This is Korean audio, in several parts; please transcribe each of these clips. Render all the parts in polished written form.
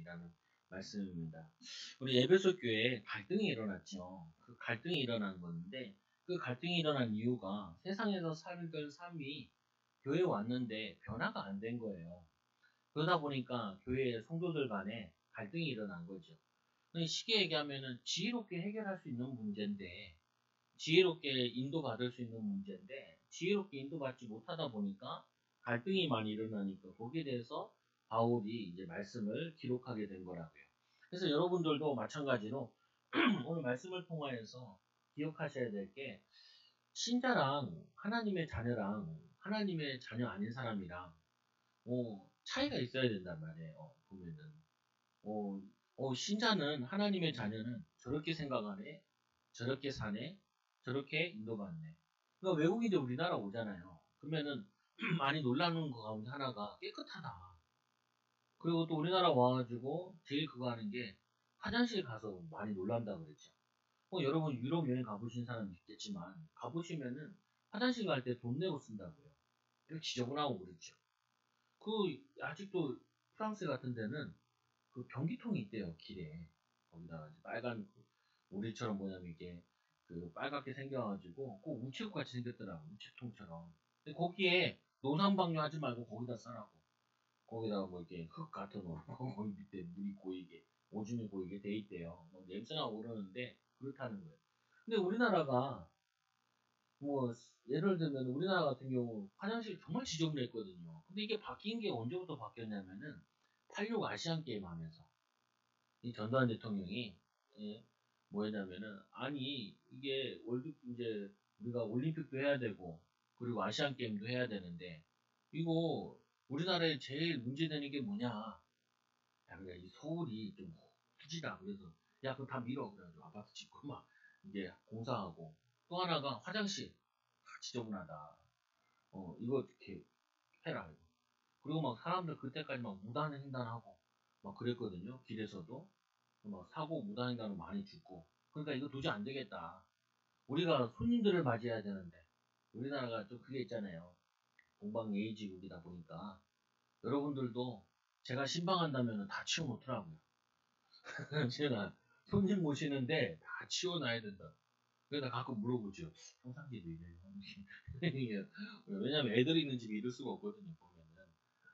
사람이라는 말씀입니다. 우리 에베소 교회에 갈등이 일어났죠. 그 갈등이 일어난 건데 그 갈등이 일어난 이유가 세상에서 살던 삶이 교회에 왔는데 변화가 안 된 거예요. 그러다 보니까 교회 성도들 간에 갈등이 일어난 거죠. 쉽게 얘기하면은 지혜롭게 해결할 수 있는 문제인데 지혜롭게 인도받을 수 있는 문제인데 지혜롭게 인도받지 못하다 보니까 갈등이 많이 일어나니까 거기에 대해서 바울이 이제 말씀을 기록하게 된 거라고요. 그래서 여러분들도 마찬가지로 오늘 말씀을 통하여서 기억하셔야 될 게 신자랑 하나님의 자녀랑 하나님의 자녀 아닌 사람이랑 차이가 있어야 된단 말이에요. 보면은 신자는 하나님의 자녀는 저렇게 생각하네, 저렇게 사네, 저렇게 인도받네. 그러니까 외국인들 우리나라 오잖아요. 그러면은 많이 놀라는 거 가운데 하나가 깨끗하다. 그리고 또 우리나라 와가지고 제일 그거 하는 게 화장실 가서 많이 놀란다 그랬죠. 여러분 유럽 여행 가보신 사람 있겠지만 가보시면은 화장실 갈 때 돈 내고 쓴다고요. 이렇게 지저분하고 그렇죠. 아직도 프랑스 같은 데는 그 변기통이 있대요, 길에. 거기다가 이제 빨간, 우리처럼 뭐냐면 이게 그 빨갛게 생겨가지고 꼭 우체국 같이 생겼더라고, 우체통처럼. 근데 거기에 노상방뇨 하지 말고 거기다 싸라고. 거기다가 뭐 이렇게 흙 같은 거, 거기 밑에 물이 고이게, 오줌이 고이게 돼 있대요. 뭐 냄새나고 그러는데 그렇다는 거예요. 근데 우리나라가 뭐 예를 들면 우리나라 같은 경우 화장실이 정말 지저분했거든요. 근데 이게 바뀐 게 언제부터 바뀌었냐면은 86 아시안 게임 하면서 이 전두환 대통령이 뭐였냐면은 아니 이게 이제 우리가 올림픽도 해야 되고 그리고 아시안 게임도 해야 되는데 이거 우리나라에 제일 문제되는 게 뭐냐? 야, 그러니까 이 서울이 좀 후지다. 그래서 야 그거 다 밀어. 그래가지고 아파트 짓고 막 이제 공사하고 또 하나가 화장실 지저분하다. 이거 이렇게 해라. 이거. 그리고 막 사람들 그때까지 막 무단횡단하고 막 그랬거든요. 길에서도 막 사고 무단횡단으로 많이 죽고. 그러니까 이거 도저히 안 되겠다. 우리가 손님들을 맞이해야 되는데 우리나라가 좀 그게 있잖아요. 동방예의지국이다 보니까 여러분들도 제가 신방한다면 다 치워놓더라고요. 제가 손님 모시는데 다 치워놔야 된다. 그래서 가끔 물어보죠. 평상시에도 이래요. 왜냐면 애들 있는 집에 이럴 수가 없거든요, 보면은.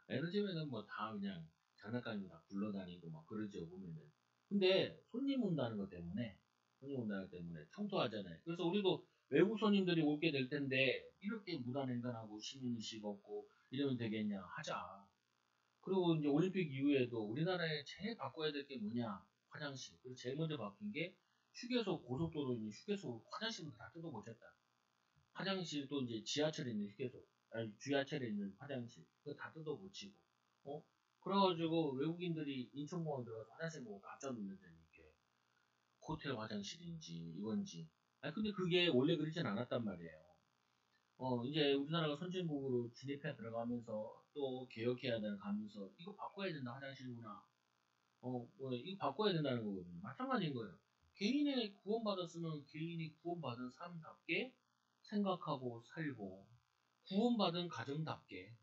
애들 집에는 뭐 다 그냥 장난감이고 다 굴러다니고 막 그러죠, 보면은. 근데 손님 온다는 것 때문에, 청소하잖아요. 그래서 우리도 외국 손님들이 오게 될 텐데, 이렇게 무단횡단하고 시민의식 없고 이러면 되겠냐, 하자. 그리고 이제 올림픽 이후에도 우리나라에 제일 바꿔야 될 게 뭐냐? 화장실. 그래서 제일 먼저 바뀐 게 휴게소, 고속도로 있는 휴게소 화장실도 다 뜯어 고쳤다. 화장실도 이제 지하철에 있는 휴게소, 아니 지하철에 있는 화장실 그거 다 뜯어 고치고, 그래가지고 외국인들이 인천공항 들어가서 화장실 보고 깜짝 놀랐다니 이게 호텔 화장실인지 이건지. 아니 근데 그게 원래 그러진 않았단 말이에요. 이제 우리나라가 선진국으로 진입해 들어가면서 또 개혁해야 되는 가면서 이거 바꿔야 된다 화장실구나. 이거 바꿔야 된다는 거거든요. 마찬가지인 거예요. 개인의 구원받았으면 개인이 구원받은 삶답게 생각하고 살고, 구원받은 가정답게,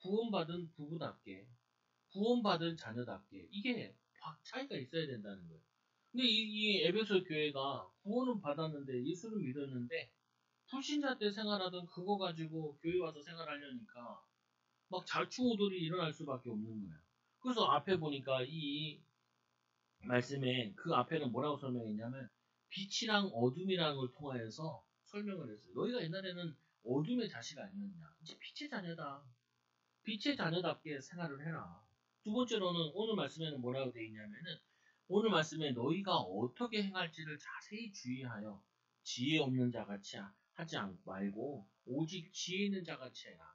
구원받은 부부답게, 구원받은 자녀답게, 이게 차이가 있어야 된다는 거예요. 근데 이 에베소 교회가 구원은 받았는데, 예수를 믿었는데, 불신자 때 생활하던 그거 가지고 교회 와서 생활하려니까, 막 잘충오돌이 일어날 수밖에 없는 거예요. 그래서 앞에 보니까 이 말씀에 그 앞에는 뭐라고 설명했냐면 빛이랑 어둠이라는 걸 통하여서 설명을 했어요. 너희가 옛날에는 어둠의 자식 아니었냐. 이제 빛의 자녀다. 빛의 자녀답게 생활을 해라. 두 번째로는 오늘 말씀에는 뭐라고 되어 있냐면은 오늘 말씀에 너희가 어떻게 행할지를 자세히 주의하여 지혜 없는 자같이 하지 말고 오직 지혜 있는 자같이 해라.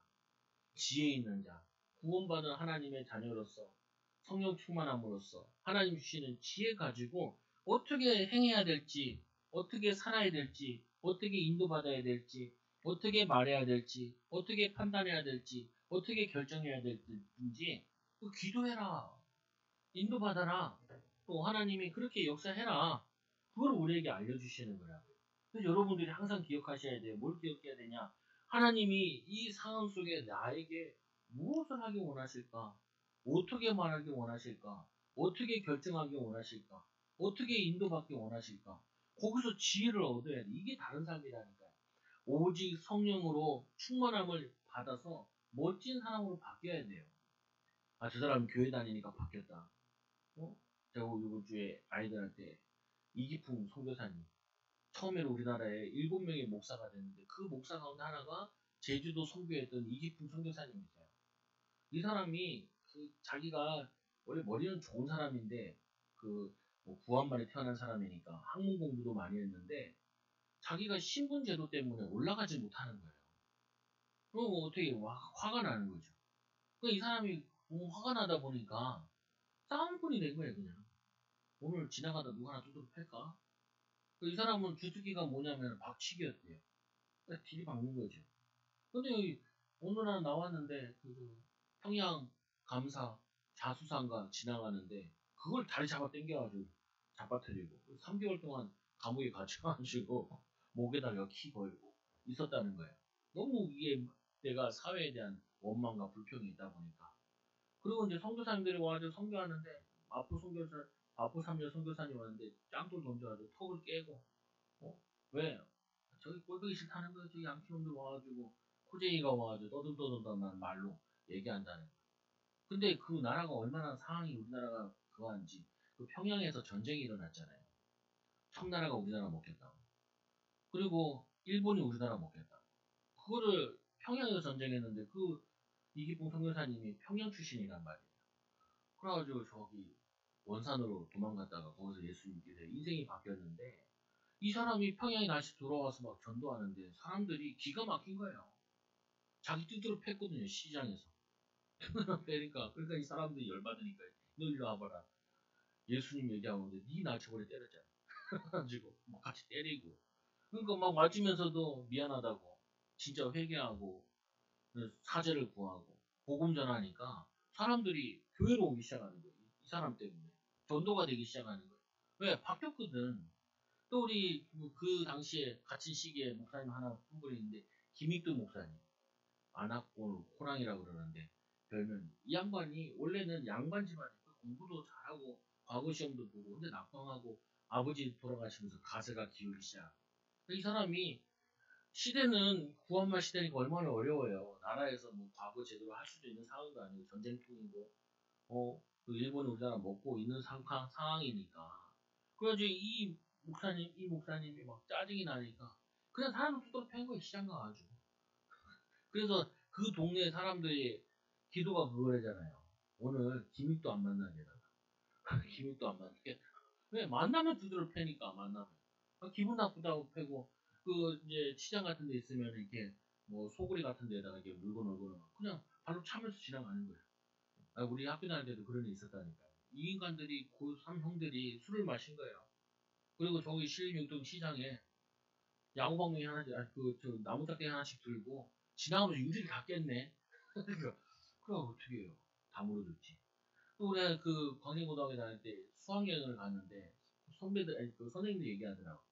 지혜 있는 자. 구원받은 하나님의 자녀로서 성령 충만함으로써 하나님 주시는 지혜 가지고 어떻게 행해야 될지, 어떻게 살아야 될지, 어떻게 인도받아야 될지, 어떻게 말해야 될지, 어떻게 판단해야 될지, 어떻게 결정해야 될지 기도해라. 인도받아라. 또 하나님이 그렇게 역사해라. 그걸 우리에게 알려주시는 거라고요. 그래서 여러분들이 항상 기억하셔야 돼요. 뭘 기억해야 되냐? 하나님이 이 상황 속에 나에게 무엇을 하기 원하실까? 어떻게 말하기 원하실까? 어떻게 결정하기 원하실까? 어떻게 인도받기 원하실까? 거기서 지혜를 얻어야 돼. 이게 다른 삶이라니까요. 오직 성령으로 충만함을 받아서 멋진 사람으로 바뀌어야 돼요. 아, 저 사람 교회 다니니까 바뀌었다. 제가 이번 주에 아이들한테 이기풍 선교사님. 처음에는 우리나라에 7명의 목사가 됐는데 그 목사 가운데 하나가 제주도 선교했던 이기풍 선교사님이세요. 이 사람이 자기가 원래 머리는 좋은 사람인데 뭐 구한말에 태어난 사람이니까 학문 공부도 많이 했는데 자기가 신분 제도 때문에 올라가지 못하는 거예요. 그럼 어떻게 화가 나는 거죠. 이 사람이 너무 화가 나다 보니까 싸움꾼이 된 거예요, 그냥. 오늘 지나가다 누가 하나 두드려 팰까? 이 사람은 주특기가 뭐냐면 박치기였대요. 그러니까 딜이 박는 거죠. 근데 여기 어느 날 나왔는데 평양 감사 자수상가 지나가는데 그걸 다리 잡아 당겨가지고 잡아뜨리고 3개월 동안 감옥에 갇혀가지고 목에다가 키 걸고 있었다는 거예요. 너무 이게 내가 사회에 대한 원망과 불평이 있다 보니까. 그리고 이제 선교사님들이 와가지고 선교하는데 마포 3년 선교사님 왔는데 짱돌 던져가지고 턱을 깨고 왜? 저기 꼴보기 싫다는 거예요. 저기 양키놈들 와가지고 코쟁이가 와가지고 떠들떠들떠는 말로 얘기한다는 거예요. 근데 그 나라가 얼마나 상황이 우리나라가 그거한지 그 평양에서 전쟁이 일어났잖아요. 청나라가 우리나라 먹겠다고. 그리고 일본이 우리나라 먹겠다고. 그거를 평양에서 전쟁했는데 그 이기봉 선교사님이 평양 출신이란 말이에요. 그래가지고 저기 원산으로 도망갔다가 거기서 예수 믿게 돼 인생이 바뀌었는데 이 사람이 평양에 다시 돌아와서 막 전도하는데 사람들이 기가 막힌 거예요. 자기 뜻대로 팼거든요, 시장에서. 그러니까 이 사람들이 열받으니까 너 일로 와봐라. 예수님 얘기하는데 네 나처벌에 때렸잖아. 그래가지고 막 같이 때리고. 그러니까 막 맞으면서도 미안하다고 진짜 회개하고 사죄를 구하고 복음 전하니까 사람들이 교회로 오기 시작하는 거예요. 이 사람 때문에. 전도가 되기 시작하는 거예요. 왜? 바뀌었거든. 또 우리 그 당시에 같은 시기에 목사님 하나 한 분이 있는데 김익두 목사님 안학골 호랑이라고 그러는데 별명 이 양반이 원래는 양반 집안이고 공부도 잘하고 과거 시험도 보고 근데 낙방하고 아버지 돌아가시면서 가세가 기울기 시작. 이 사람이 시대는 구한말 시대니까 얼마나 어려워요. 나라에서 뭐 과거 제대로 할 수도 있는 상황도 아니고 전쟁통이고 그 일본이 우리나라 먹고 있는 상황이니까. 그래가지고 이 목사님이 막 짜증이 나니까 그냥 사람을 두드러 팬 거예요. 시장 가가지고. 그래서 그 동네 사람들이 기도가 그거래잖아요. 오늘 기믹도 안 만나게다가 기믹도 안 만나게. 왜 만나면 두드러 패니까 만나면 기분 나쁘다고 패고 그 이제 시장 같은 데 있으면 이렇게 뭐 소굴이 같은 데다가 이렇게 물건 얼거나 그냥 발로 차면서 지나가는 거예요. 우리 학교 다닐 때도 그런 일 있었다니까요. 이 인간들이 고3 형들이 술을 마신 거예요. 그리고 저기 신림육동 시장에 야구방망이 하나씩, 나무짝대기 하나씩 들고 지나가면서 유리를 다 깼네. 그러니까, 그럼 어떻게 해요? 다 물어줬지. 또 우리 그 광진고등학교 다닐 때 수학여행을 갔는데 선배들, 아니, 그 선생님들 얘기하더라고.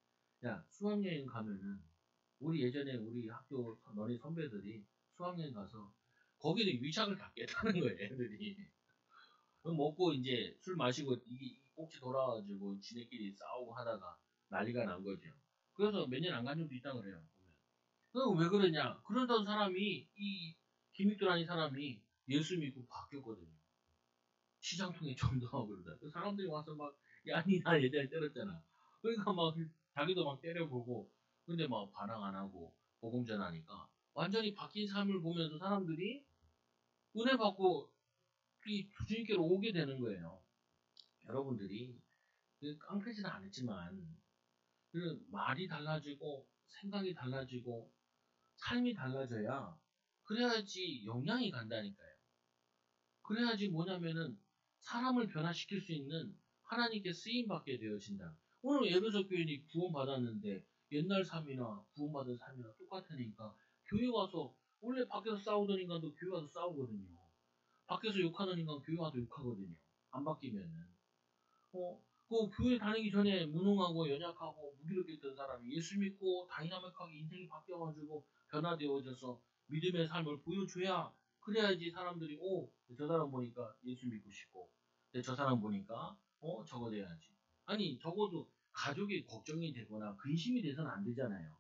야, 수학여행 가면은 우리 예전에 우리 학교 너네 선배들이 수학여행 가서 거기는 위장을 다 깼다는 거예요, 애들이. 먹고 이제 술 마시고 이 꼭지 돌아와가지고 지네끼리 싸우고 하다가 난리가 난 거죠. 그래서 몇 년 안 간 적도 있다 그래요. 보면. 그럼 왜 그러냐? 그러던 사람이 이 김익도라는 사람이 예수 믿고 바뀌었거든요. 시장통에 전도하고 그러다. 그 사람들이 와서 막 야니 나 예전에 때렸잖아. 그러니까 막 자기도 막 때려보고 근데 막 반항 안 하고 복음 전하니까 완전히 바뀐 삶을 보면서 사람들이 은혜 받고 이 주님께로 오게 되는 거예요. 여러분들이 깡패지는 않았지만 말이 달라지고 생각이 달라지고 삶이 달라져야 그래야지 영향이 간다니까요. 그래야지 뭐냐면은 사람을 변화시킬 수 있는 하나님께 쓰임받게 되어진다. 오늘 에베소 교인이 구원받았는데 옛날 삶이나 구원받은 삶이나 똑같으니까 교회 와서 원래 밖에서 싸우던 인간도 교회 와서 싸우거든요. 밖에서 욕하는 인간 교회 와서 욕하거든요. 안 바뀌면은. 그 교회 다니기 전에 무능하고 연약하고 무기력했던 사람이 예수 믿고 다이나믹하게 인생이 바뀌어가지고 변화되어져서 믿음의 삶을 보여줘야 그래야지 사람들이 저 사람 보니까 예수 믿고 싶고 근데 저 사람 보니까 저거 돼야지. 아니 적어도 가족이 걱정이 되거나 근심이 돼서는 안 되잖아요.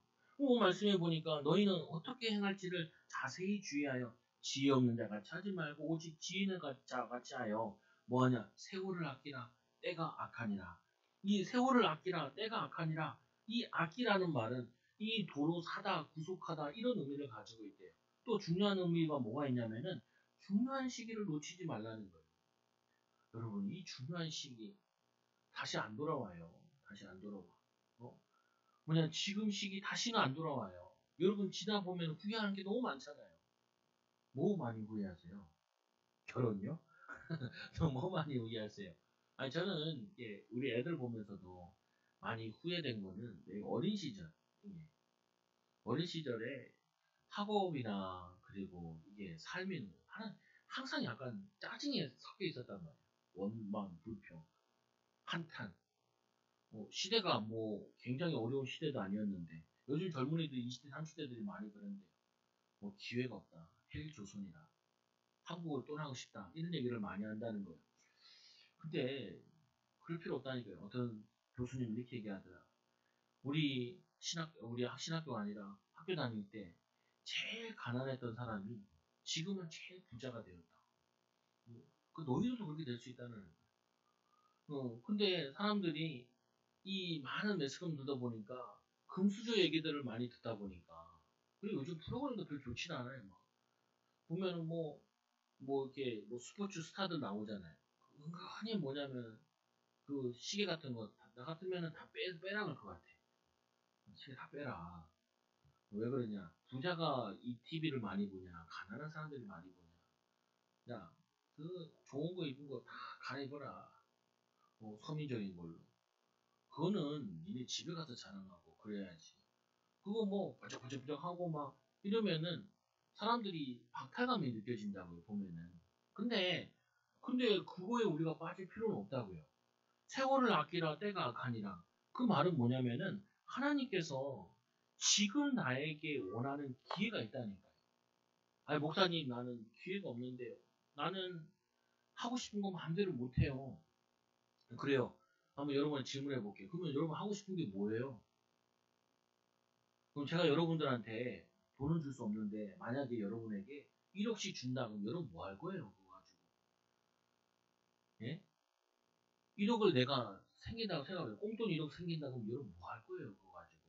말씀해 보니까 너희는 어떻게 행할지를 자세히 주의하여 지혜 없는 자가 차지 말고 오직 지혜 있는 자 같이 하여 뭐하냐 세월을 아끼라 때가 악하니라. 이 세월을 아끼라 때가 악하니라. 이 아끼라는 말은 이 도로 사다 구속하다 이런 의미를 가지고 있대요. 또 중요한 의미가 뭐가 있냐면은 중요한 시기를 놓치지 말라는 거예요. 여러분 이 중요한 시기 다시 안 돌아와요. 다시 안 돌아와. 뭐냐 지금 시기 다시는 안 돌아와요. 여러분 지나 보면 후회하는 게 너무 많잖아요. 뭐 많이 후회하세요? 결혼요? 뭐 많이 후회하세요? 아니 저는 우리 애들 보면서도 많이 후회된 거는 어린 시절, 어린 시절에 학업이나 그리고 이게 삶에는 항상 약간 짜증이 섞여 있었단 말이에요. 원망, 불평, 한탄. 시대가 뭐 굉장히 어려운 시대도 아니었는데 요즘 젊은이들 20대, 30대들이 많이 그러는데요. 뭐 기회가 없다. 헬조선이다. 한국을 떠나고 싶다. 이런 얘기를 많이 한다는 거예요. 근데 그럴 필요 없다니까요. 어떤 교수님 이렇게 얘기하더라. 우리 신학교가 아니라 학교 다닐 때 제일 가난했던 사람이 지금은 제일 부자가 되었다. 그 너희들도 그렇게 될 수 있다는. 근데 사람들이 이 많은 매스컴 듣다 보니까 금수저 얘기들을 많이 듣다 보니까 그리고 요즘 프로그램도 별로 좋진 않아요. 막. 보면은 뭐 이렇게 뭐 스포츠 스타들 나오잖아요. 은근히 뭐냐면 그 시계 같은 거 나 같으면은 다 빼라 그럴 것 같아. 시계 다 빼라. 왜 그러냐? 부자가 이 TV를 많이 보냐? 가난한 사람들이 많이 보냐? 야, 그 좋은 거 입은 거 다 갈아입어라. 서민적인 걸로. 그거는 니네 집에 가서 자랑하고 그래야지. 그거 뭐 번쩍번쩍 하고 막 이러면은 사람들이 박탈감이 느껴진다고요, 보면은. 근데 그거에 우리가 빠질 필요는 없다고요. 세월을 아끼라 때가 악하니라. 그 말은 뭐냐면은 하나님께서 지금 나에게 원하는 기회가 있다니까요. 아니 목사님 나는 기회가 없는데요. 나는 하고 싶은 거 마음대로 못해요. 그래요. 한번 여러분한테 질문해 볼게요. 그러면 여러분 하고 싶은 게 뭐예요? 그럼 제가 여러분들한테 돈은 줄 수 없는데 만약에 여러분에게 1억씩 준다 그럼 여러분 뭐 할 거예요? 그거 가지고. 예? 1억을 내가 생긴다고 생각해요. 꽁돈 1억 생긴다 그러면 여러분 뭐 할 거예요? 그거 가지고.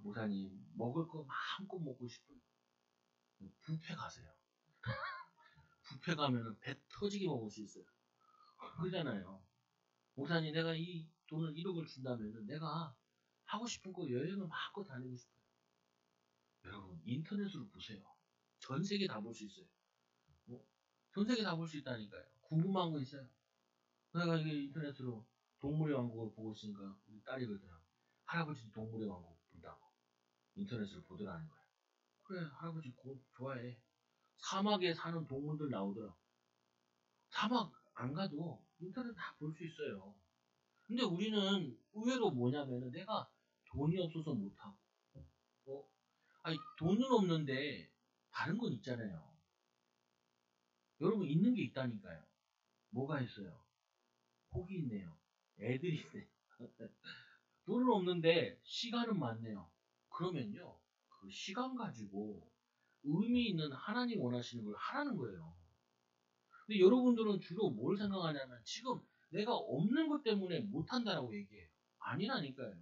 목사님 먹을 거 마음껏 먹고 싶어요. 뷔페 가세요. 뷔페 가면은 배 터지게 먹을 수 있어요. 그러잖아요. 목사님 내가 이 돈을 1억을 준다면은 내가 하고 싶은 거 여행을 마음껏 다니고 싶어요. 여러분 인터넷으로 보세요. 전 세계 다 볼 수 있어요. 전 세계 다 볼 수 있다니까요. 궁금한 거 있어요. 내가 이게 인터넷으로 동물의 왕국을 보고 있으니까 우리 딸이 그러더라고. 할아버지도 동물의 왕국 본다고. 인터넷으로 보더라는 거야. 그래 할아버지 그거 좋아해. 사막에 사는 동물들 나오더라. 사막 안 가도 인터넷 다 볼 수 있어요. 근데 우리는 의외로 뭐냐면은 내가 돈이 없어서 못하고, 아니 돈은 없는데 다른 건 있잖아요. 여러분 있는 게 있다니까요. 뭐가 있어요? 복이 있네요. 애들이 있네요. 돈은 없는데 시간은 많네요. 그러면요, 그 시간 가지고 의미 있는 하나님 원하시는 걸 하라는 거예요. 근데 여러분들은 주로 뭘 생각하냐면 지금 내가 없는 것 때문에 못한다라고 얘기해요. 아니라니까요.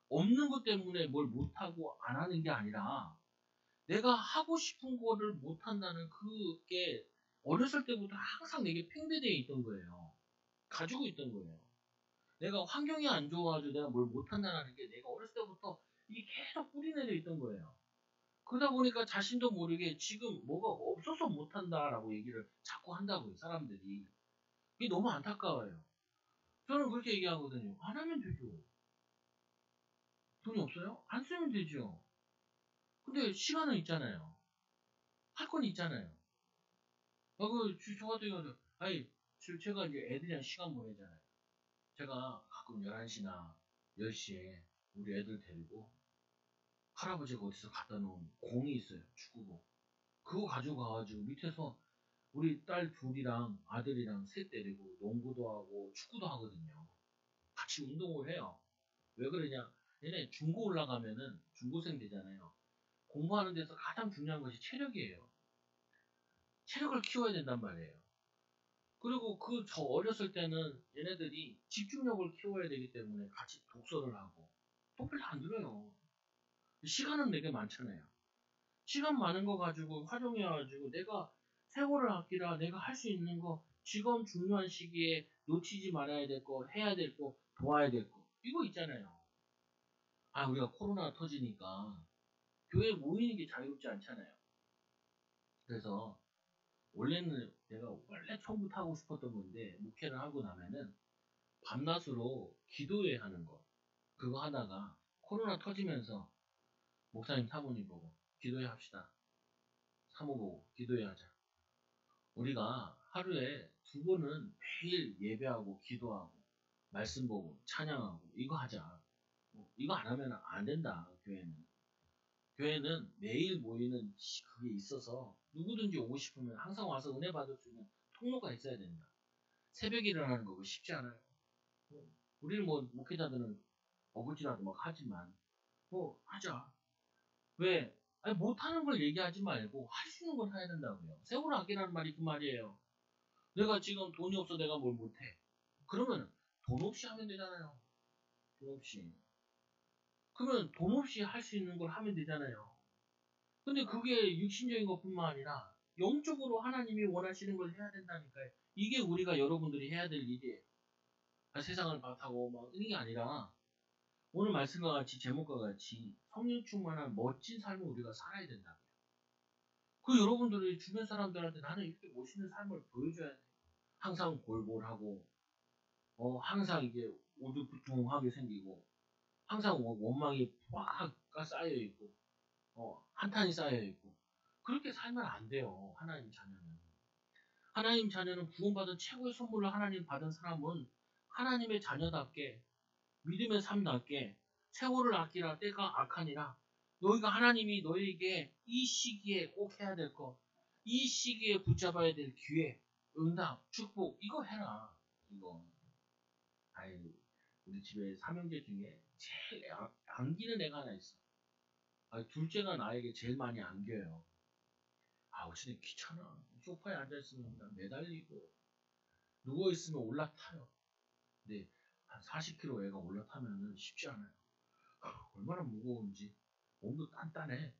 없는 것 때문에 뭘 못하고 안 하는 게 아니라 내가 하고 싶은 거를 못한다는 그게 어렸을 때부터 항상 내게 팽배되어 있던 거예요. 가지고 있던 거예요. 내가 환경이 안 좋아가지고 내가 뭘 못한다는 게 내가 어렸을 때부터 이게 계속 뿌리내려 있던 거예요. 그러다 보니까 자신도 모르게 지금 뭐가 없어서 못한다라고 얘기를 자꾸 한다고요, 사람들이. 이게 너무 안타까워요. 저는 그렇게 얘기하거든요. 안 하면 되죠. 돈이 없어요? 안 쓰면 되죠. 근데 시간은 있잖아요. 할 건 있잖아요. 저 같은 경우는, 제가 이제 애들이랑 시간 보내잖아요. 제가 가끔 11시나 10시에 우리 애들 데리고 할아버지가 어디서 갖다 놓은 공이 있어요. 축구공. 그거 가지고 가가지고 밑에서 우리 딸 둘이랑 아들이랑 셋 데리고 농구도 하고 축구도 하거든요. 같이 운동을 해요. 왜 그러냐? 얘네 중고 올라가면은 중고생 되잖아요. 공부하는 데서 가장 중요한 것이 체력이에요. 체력을 키워야 된단 말이에요. 그리고 저 어렸을 때는 얘네들이 집중력을 키워야 되기 때문에 같이 독서를 하고 또 별로 안 들어요. 시간은 되게 많잖아요. 시간 많은 거 가지고 활용해가지고 내가 세월을 아끼라 내가 할 수 있는 거 지금 중요한 시기에 놓치지 말아야 될 거, 해야 될 거, 도와야 될 거 이거 있잖아요. 아 우리가 코로나 터지니까 교회 모이는 게 자유롭지 않잖아요. 그래서 원래는 내가 원래 처음부터 하고 싶었던 건데 목회를 하고 나면은 밤낮으로 기도회 하는 거 그거 하다가 코로나 터지면서 목사님 사모님 보고 기도회 합시다. 사모 보고 기도회 하자. 우리가 하루에 2번은 매일 예배하고 기도하고 말씀 보고 찬양하고 이거 하자. 이거 안 하면 안 된다. 교회는 매일 모이는 그게 있어서 누구든지 오고 싶으면 항상 와서 은혜 받을 수 있는 통로가 있어야 된다. 새벽에 일어나는 거 쉽지 않아요. 우리는 뭐 목회자들은 어긋이라도 막 하지만 하자. 왜? 아니 못하는 걸 얘기하지 말고 할 수 있는 걸 해야 된다고요. 세월 아끼라는 말이 그 말이에요. 내가 지금 돈이 없어 내가 뭘 못해. 그러면 돈 없이 하면 되잖아요. 돈 없이. 그러면 돈 없이 할 수 있는 걸 하면 되잖아요. 근데 그게 육신적인 것뿐만 아니라 영적으로 하나님이 원하시는 걸 해야 된다니까요. 이게 우리가 여러분들이 해야 될 일이에요. 세상을 바타고 막 이런 게 아니라 오늘 말씀과 같이 제목과 같이 성령 충만한 멋진 삶을 우리가 살아야 된다. 그 여러분들이 주변 사람들한테 나는 이렇게 멋있는 삶을 보여줘야 돼. 항상 골골하고 항상 이게 우두부둥하게 생기고 항상 원망이 꽉 쌓여 있고 한탄이 쌓여 있고 그렇게 살면 안 돼요. 하나님 자녀는 구원받은 최고의 선물을 하나님 받은 사람은 하나님의 자녀답게 믿음의 삶답게 세월을 아끼라 때가 악하니라. 너희가 하나님이 너희에게 이 시기에 꼭 해야 될 것, 이 시기에 붙잡아야 될 기회, 응답, 축복 이거 해라. 이거. 아유, 우리 집에 삼형제 중에 제일 안기는 애가 하나 있어. 둘째가 나에게 제일 많이 안겨요. 어찌된 귀찮아. 소파에 앉아있으면 매달리고 누워있으면 올라타요. 근데 한 40kg 애가 올라타면은 쉽지 않아요. 얼마나 무거운지 몸도 단단해.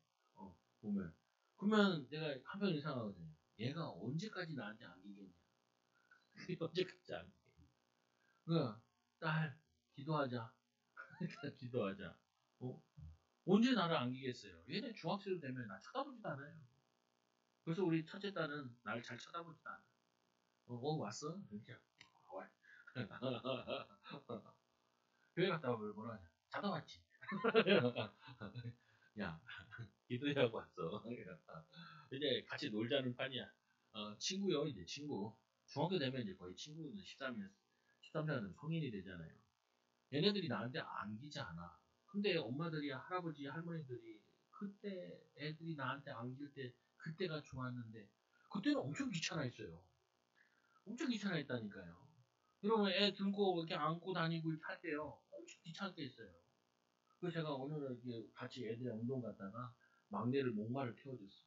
보면 그러면 내가 한편 이상하거든요. 얘가 언제까지 나한테 안기겠냐? 언제까지 안기겠냐? 딸 기도하자. 기도하자. 어? 언제 나를 안기겠어요? 얘네 중학생 되면 나 쳐다보지도 않아요. 그래서 우리 첫째 딸은 나를 잘 쳐다보지도 않아. 왔어? 그냥 와. 교회 갔다 오면 뭐라 하냐? 자다 왔지. 야, 기도하고 왔어. 이제 같이 놀자는 판이야. 친구요, 이제 친구. 중학교 되면 이제 거의 친구는 13살 성인이 되잖아요. 얘네들이 나한테 안기지 않아. 근데 엄마들이, 할아버지, 할머니들이 그때 애들이 나한테 안길 때 그때가 좋았는데 그때는 엄청 귀찮아했어요. 엄청 귀찮아했다니까요. 그러면 애 들고 이렇게 안고 다니고 이렇게 할 때요. 엄청 귀찮게 했어요. 그래서 제가 어느 날 이렇게 같이 애들이랑 운동 갔다가 막내를 목마를 태워줬어.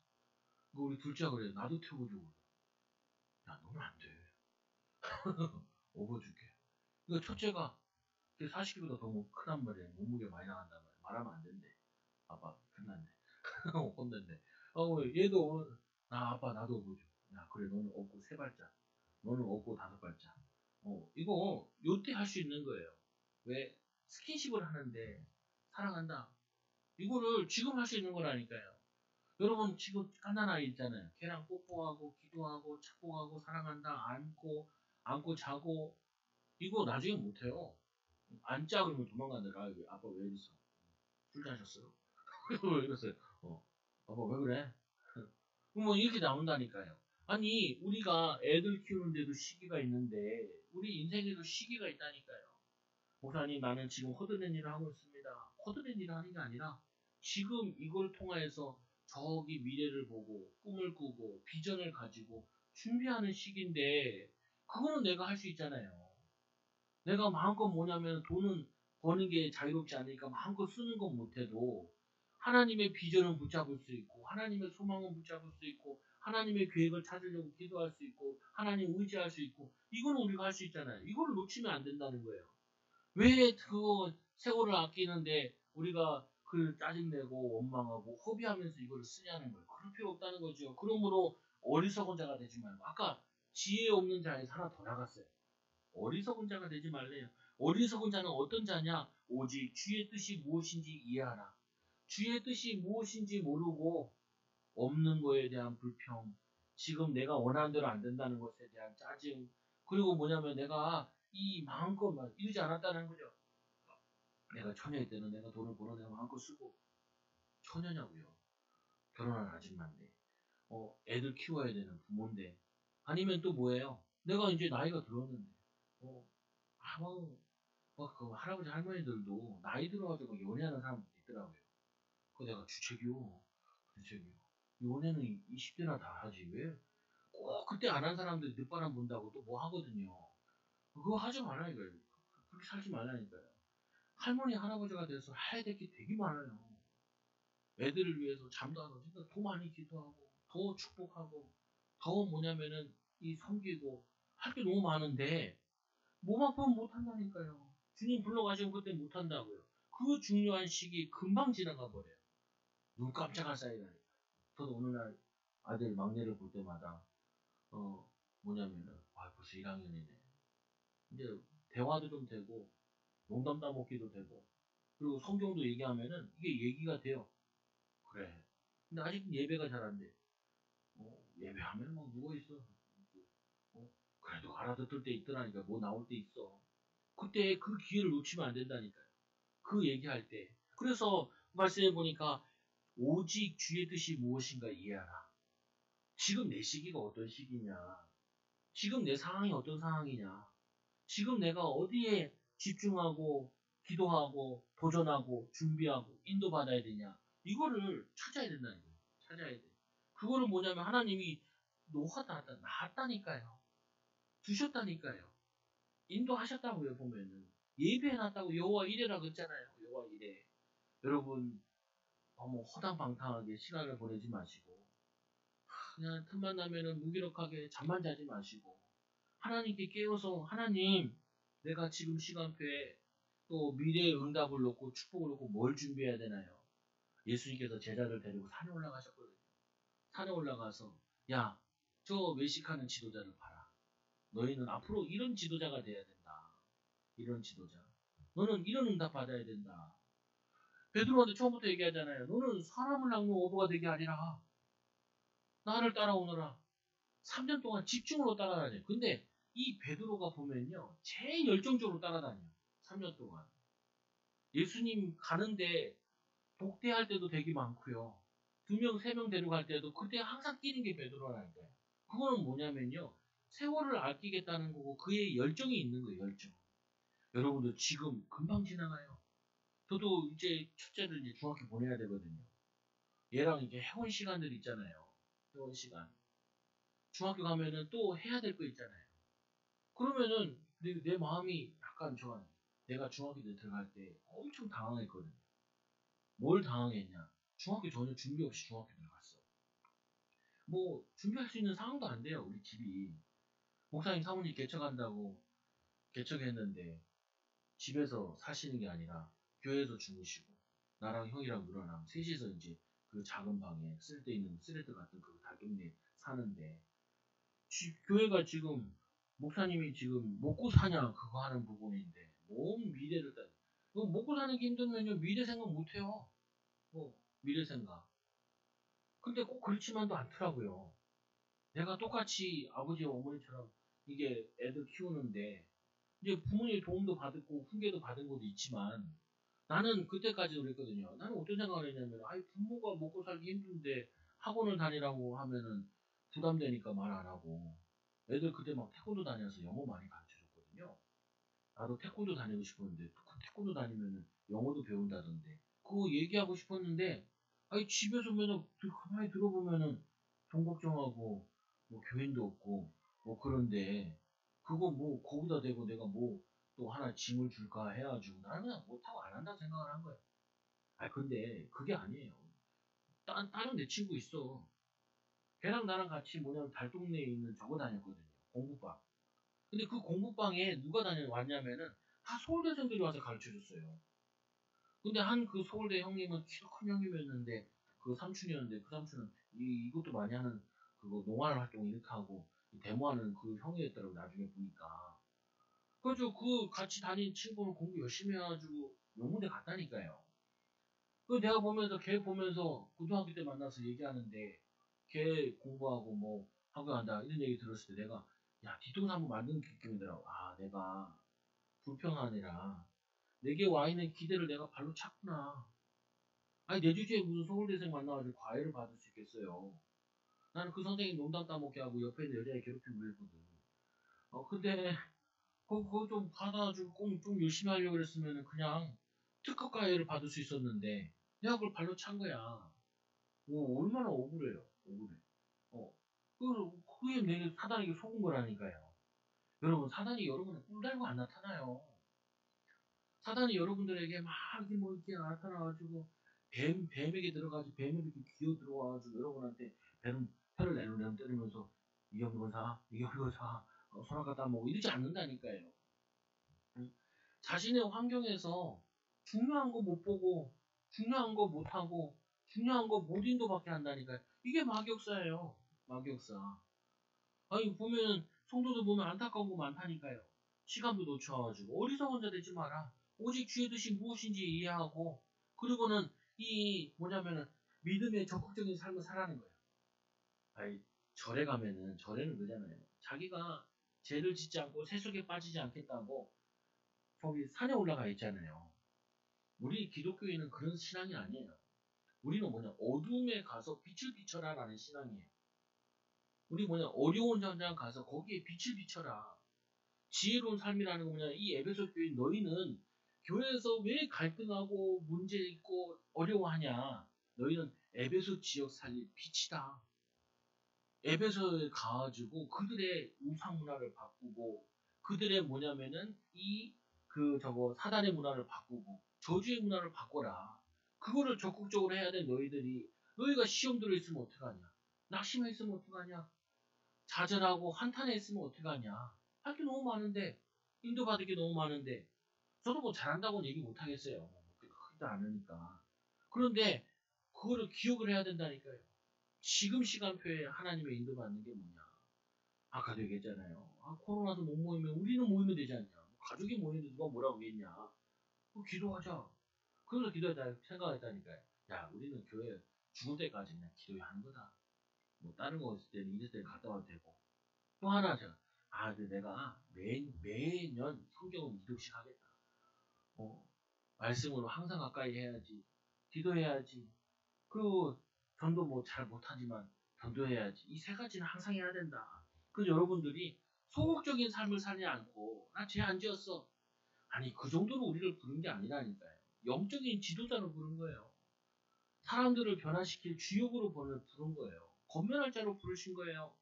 그 우리 둘째가 그래. 나도 태워줘. 야, 너는 안 돼. 업어줄게. 그 첫째가 40kg보다 더 크단 말이야. 몸무게 많이 나간단 말이야. 말하면 안 된대. 아빠, 큰일 났네. 혼낸대. 얘도, 아빠, 나도 업어줘. 야, 그래, 너는 업고 3발짝. 너는 업고 5발짝. 이거, 요때 할 수 있는 거예요. 왜? 스킨십을 하는데, 사랑한다. 이거를 지금 할 수 있는 거라니까요. 여러분, 지금 갓난 아이 있잖아요. 걔랑 뽀뽀하고, 기도하고, 착복하고, 사랑한다, 안고 자고, 이거 나중에 못해요. 앉자 그러면 도망가더라. 아빠 왜 이랬어? 술 자셨어요? 왜 이랬어요? 아빠 왜 그래? 뭐 이렇게 나온다니까요. 아니 우리가 애들 키우는데도 시기가 있는데 우리 인생에도 시기가 있다니까요. 목사님 나는 지금 허드렛 일을 하고 있습니다. 허드렛 일을 하는 게 아니라 지금 이걸 통해서 저기 미래를 보고 꿈을 꾸고 비전을 가지고 준비하는 시기인데 그거는 내가 할 수 있잖아요. 내가 마음껏 뭐냐면 돈은 버는 게 자유롭지 않으니까 마음껏 쓰는 건 못해도 하나님의 비전은 붙잡을 수 있고 하나님의 소망은 붙잡을 수 있고 하나님의 계획을 찾으려고 기도할 수 있고 하나님 의지할 수 있고 이거는 우리가 할 수 있잖아요. 이거를 놓치면 안 된다는 거예요. 왜 그거 세월을 아끼는데 우리가 그 짜증내고 원망하고 허비하면서 이거를 쓰냐는 거예요. 그럴 필요 없다는 거죠. 그러므로 어리석은 자가 되지 말고 아까 지혜 없는 자에서 하나 더 나갔어요. 어리석은 자가 되지 말래요. 어리석은 자는 어떤 자냐? 오직 주의 뜻이 무엇인지 이해하라. 주의 뜻이 무엇인지 모르고 없는 거에 대한 불평, 지금 내가 원하는 대로 안 된다는 것에 대한 짜증, 그리고 뭐냐면 내가 이 마음껏 이루지 않았다는 거죠. 내가 처녀일 때는 내가 돈을 벌어내고 마음껏 쓰고 처녀냐고요. 결혼한 아줌마인데 애들 키워야 되는 부모인데 아니면 또 뭐예요? 내가 이제 나이가 들었는데 아마 그 할아버지 할머니들도 나이 들어가지고 연애하는 사람도 있더라고요. 그 내가 주책이요. 연애는 20대나 다 하지 왜? 꼭 그때 안 한 사람들이 늦바람 본다고 또 뭐 하거든요. 그거 하지 말라니까요. 그렇게 살지 말라니까요. 할머니 할아버지가 돼서 해야 될 게 되게 많아요. 애들을 위해서 잠도 안 오지. 더 많이 기도하고 더 축복하고 더 뭐냐면은 이 섬기고 할 게 너무 많은데 몸 아프면 못 한다니까요. 주님 불러가시면 그때 못 한다고요. 그 중요한 시기 금방 지나가 버려요. 눈 깜짝할 사이라니까. 저도 어느 날 아들 막내를 볼 때마다 뭐냐면은 벌써 1학년이네. 이제 대화도 좀 되고 농담 따먹기도 되고 그리고 성경도 얘기하면은 이게 얘기가 돼요. 그래. 근데 아직 예배가 잘 안 돼. 예배하면 막 누워있어. 그래도 알아듣을 때 있더라니까. 뭐 나올 때 있어. 그때 그 기회를 놓치면 안 된다니까요. 그 얘기할 때. 그래서 말씀해 보니까 오직 주의 뜻이 무엇인가 이해하라. 지금 내 시기가 어떤 시기냐. 지금 내 상황이 어떤 상황이냐. 지금 내가 어디에 집중하고 기도하고 도전하고 준비하고 인도받아야 되냐. 이거를 찾아야 된다는 거예요. 찾아야 돼. 그거를 뭐냐면 하나님이 나왔다니까요. 두셨다니까요. 인도하셨다고요, 보면은. 예배해놨다고 여호와 이레라 그랬잖아요. 여호와 이레. 여러분, 너무 허당방탕하게 시간을 보내지 마시고, 그냥 틈만 나면은 무기력하게 잠만 자지 마시고, 하나님께 깨워서, 하나님, 내가 지금 시간표에 또 미래의 응답을 놓고 축복을 놓고 뭘 준비해야 되나요? 예수님께서 제자를 데리고 산에 올라가셨거든요. 산에 올라가서, 야, 저 외식하는 지도자를 봐라. 너희는 앞으로 이런 지도자가 돼야 된다. 이런 지도자. 너는 이런 응답 받아야 된다. 베드로한테 처음부터 얘기하잖아요. 너는 사람을 낚는 어부가 되게 아니라 나를 따라오너라. 3년 동안 집중으로 따라다녀. 근데 이 베드로가 보면요. 제일 열정적으로 따라다녀. 3년 동안. 예수님 가는데 복대할 때도 되게 많고요. 2명, 3명 데려갈 때도 그때 항상 뛰는 게 베드로라니까요. 그거는 뭐냐면요. 세월을 아끼겠다는 거고 그의 열정이 있는 거예요. 열정. 여러분들 지금 금방 지나가요. 저도 이제 첫째를 이제 중학교 보내야 되거든요. 얘랑 이제 회원 시간들 있잖아요. 회원 시간. 중학교 가면은 또 해야 될 거 있잖아요. 그러면은 내 마음이 약간 좋아요. 내가 중학교 때 들어갈 때 엄청 당황했거든요. 뭘 당황했냐? 중학교 전혀 준비 없이 중학교 들어갔어. 뭐 준비할 수 있는 상황도 안 돼요. 우리 집이. 목사님 사모님 개척한다고 개척했는데 집에서 사시는 게 아니라 교회에서 주무시고 나랑 형이랑 누나랑 셋이서 이제 그 작은 방에 쓸데있는 쓰레드 같은 그 다육내 사는데 교회가 지금 목사님이 지금 먹고 사냐 그거 하는 부분인데 뭔 미래를 먹고 사는 게 힘들면요 미래 생각 못해요. 미래 생각. 근데 꼭 그렇지만도 않더라고요. 내가 똑같이 아버지와 어머니처럼 이게 애들 키우는데 이제 부모님 도움도 받고 훈계도 받은 것도 있지만 나는 그때까지도 그랬거든요. 나는 어떤 생각을 했냐면 부모가 먹고 살기 힘든데 학원을 다니라고 하면은 부담되니까 말 안 하고 애들 그때 막 태권도 다녀서 영어 많이 가르쳐줬거든요. 나도 태권도 다니고 싶었는데 그 태권도 다니면은 영어도 배운다던데 그거 얘기하고 싶었는데 집에서 맨날 가만히 들어보면은 돈 걱정하고 뭐 교인도 없고 뭐 그런데 그거 뭐 거기다 대고 내가 뭐 또 하나 짐을 줄까 해가지고 나는 그냥 못하고 안 한다 생각을 한 거야. 아 근데 그게 아니에요. 다른 내 친구 있어. 걔랑 나랑 같이 뭐냐면 달동네에 있는 저거 다녔거든요. 공부방. 근데 그 공부방에 누가 왔냐면은 다 서울대생들이 와서 가르쳐줬어요. 근데 한 그 서울대 형님은 키도 큰 형님이었는데 그 삼촌이었는데 그 삼촌은 이것도 많이 하는 그거 농활 활동 이렇게 하고 데모하는 그 형이었더라고 나중에 보니까. 그래서 그 같이 다닌 친구는 공부 열심히 해가지고 명문대 갔다니까요. 그 내가 보면서 걔 보면서 고등학교 때 만나서 얘기하는데 걔 공부하고 뭐 학교 간다 이런 얘기 들었을 때 내가 야 뒤통수 한번 맞는 느낌이더라고. 아 내가 불평하느라 내게 와 있는 기대를 내가 발로 찼구나. 아니 내 주제에 무슨 서울대생 만나가지고 과외를 받을 수 있겠어요. 나는 그 선생님 농담 따먹게 하고 옆에 있는 여자애 괴롭히고 그랬거든. 근데 그거 좀 받아가지고 꼭 좀 열심히 하려고 그랬으면 그냥 특허 과외를 받을 수 있었는데 내가 그걸 발로 찬 거야. 얼마나 억울해요. 억울해. 어. 그게 내 사단에게 속은 거라니까요. 여러분 사단이 여러분을 꿀 달고 안 나타나요. 사단이 여러분들에게 막 이렇게 뭐 이렇게 나타나가지고 뱀에게 들어가지 뱀에 이렇게 기어 들어와가지고 여러분한테 뱀 혀를 내는 때리면서 이거 사 이거 사 손 갖다 먹고 이러지 않는다니까요. 응? 자신의 환경에서 중요한 거 못 보고 중요한 거 못 하고 중요한 거 못 인도받게 한다니까요. 이게 막역사예요. 막역사. 아니 보면 성도들 보면 안타까운 거 많다니까요. 시간도 놓쳐가지고 어리석은 자 되지 마라. 오직 주의 뜻이 무엇인지 이해하고 그리고는 이 뭐냐면은 믿음의 적극적인 삶을 살아가는 거예요. 아니 절에 가면은 절에는 그잖아요. 자기가 죄를 짓지 않고 세속에 빠지지 않겠다고 거기 산에 올라가 있잖아요. 우리 기독교인은 그런 신앙이 아니에요. 우리는 어둠에 가서 빛을 비춰라라는 신앙이에요. 우리 어려운 현장 가서 거기에 빛을 비춰라. 지혜로운 삶이라는 거 이 에베소 교인 너희는 교회에서 왜 갈등하고 문제 있고 어려워하냐? 너희는 에베소 지역 살릴 빛이다. 에베소에 가가지고 그들의 우상 문화를 바꾸고 그들의 사단의 문화를 바꾸고 저주의 문화를 바꿔라. 그거를 적극적으로 해야 돼 너희들이. 너희가 시험 들어있으면 어떡하냐? 낙심해 있으면 어떡하냐? 좌절하고 한탄해 있으면 어떡하냐? 할 게 너무 많은데 인도받을 게 너무 많은데 저도 뭐 잘한다고는 얘기 못 하겠어요. 뭐 크지도 않으니까. 그런데 그거를 기억을 해야 된다니까요. 지금 시간표에 하나님의 인도받는 게 뭐냐? 아까도 얘기했잖아요. 코로나도 못 모이면 우리는 모이면 되지 않냐? 가족이 모이는데 누가 뭐라고 했냐? 기도하자. 그래서 기도했다 생각했다니까요. 야, 우리는 교회 죽을 때까지 그냥 기도하는 거다. 뭐 다른 거 있을 때는 있을 때는 갔다 와도 되고. 또 하나 제가 근데 내가 매년 성경은 이독씩 하겠다. 어, 말씀으로 항상 가까이 해야지. 기도해야지. 그리고 전도 뭐 잘 못하지만 전도해야지. 이 세 가지는 항상 해야 된다. 그래서 여러분들이 소극적인 삶을 살지 않고 나 죄 안 지었어. 아니 그 정도로 우리를 부른 게 아니라니까요. 영적인 지도자로 부른 거예요. 사람들을 변화시킬 주역으로 부른 거예요. 건면할 자로 부르신 거예요.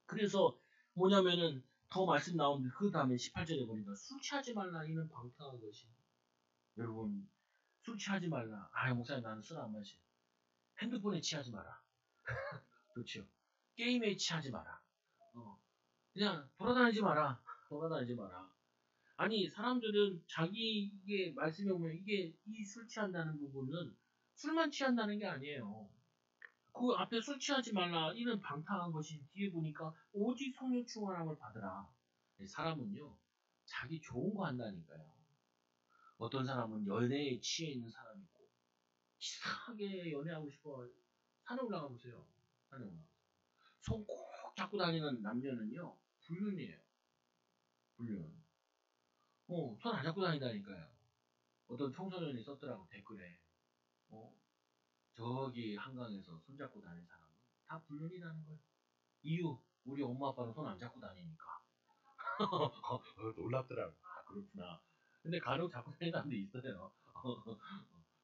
그래서 뭐냐면은 더 말씀 나오는데 그 다음에 18절에 보니까 술 취하지 말라 이는 방탕한 것이. 여러분 술 취하지 말라. 목사님 나는 술 안 마셔. 핸드폰에 취하지 마라. 그렇죠. 게임에 취하지 마라. 그냥 돌아다니지 마라. 돌아다니지 마라. 아니 사람들은 자기의 말씀에 보면 이게 이 술 취한다는 부분은 술만 취한다는 게 아니에요. 그 앞에 술 취하지 말라 이는 방탕한 것이 뒤에 보니까 오직 성령 충만함을 받으라. 사람은요 자기 좋은 거 한다니까요. 어떤 사람은 연애에 취해 있는 사람이 있고 이상하게 연애하고 싶어 산에 올라가 보세요. 산에 올라가. 손 꼭 잡고 다니는 남녀는요 불륜이에요. 불륜. 손 안 잡고 다닌다니까요. 어떤 청소년이 썼더라고 댓글에. 저기 한강에서 손잡고 다니는 사람은 다 불륜이라는 거예요. 이유 우리 엄마 아빠는 손 안 잡고 다니니까. 놀랍더라고. 그렇구나. 근데 간혹 잡고 다니는 사람도 있어요.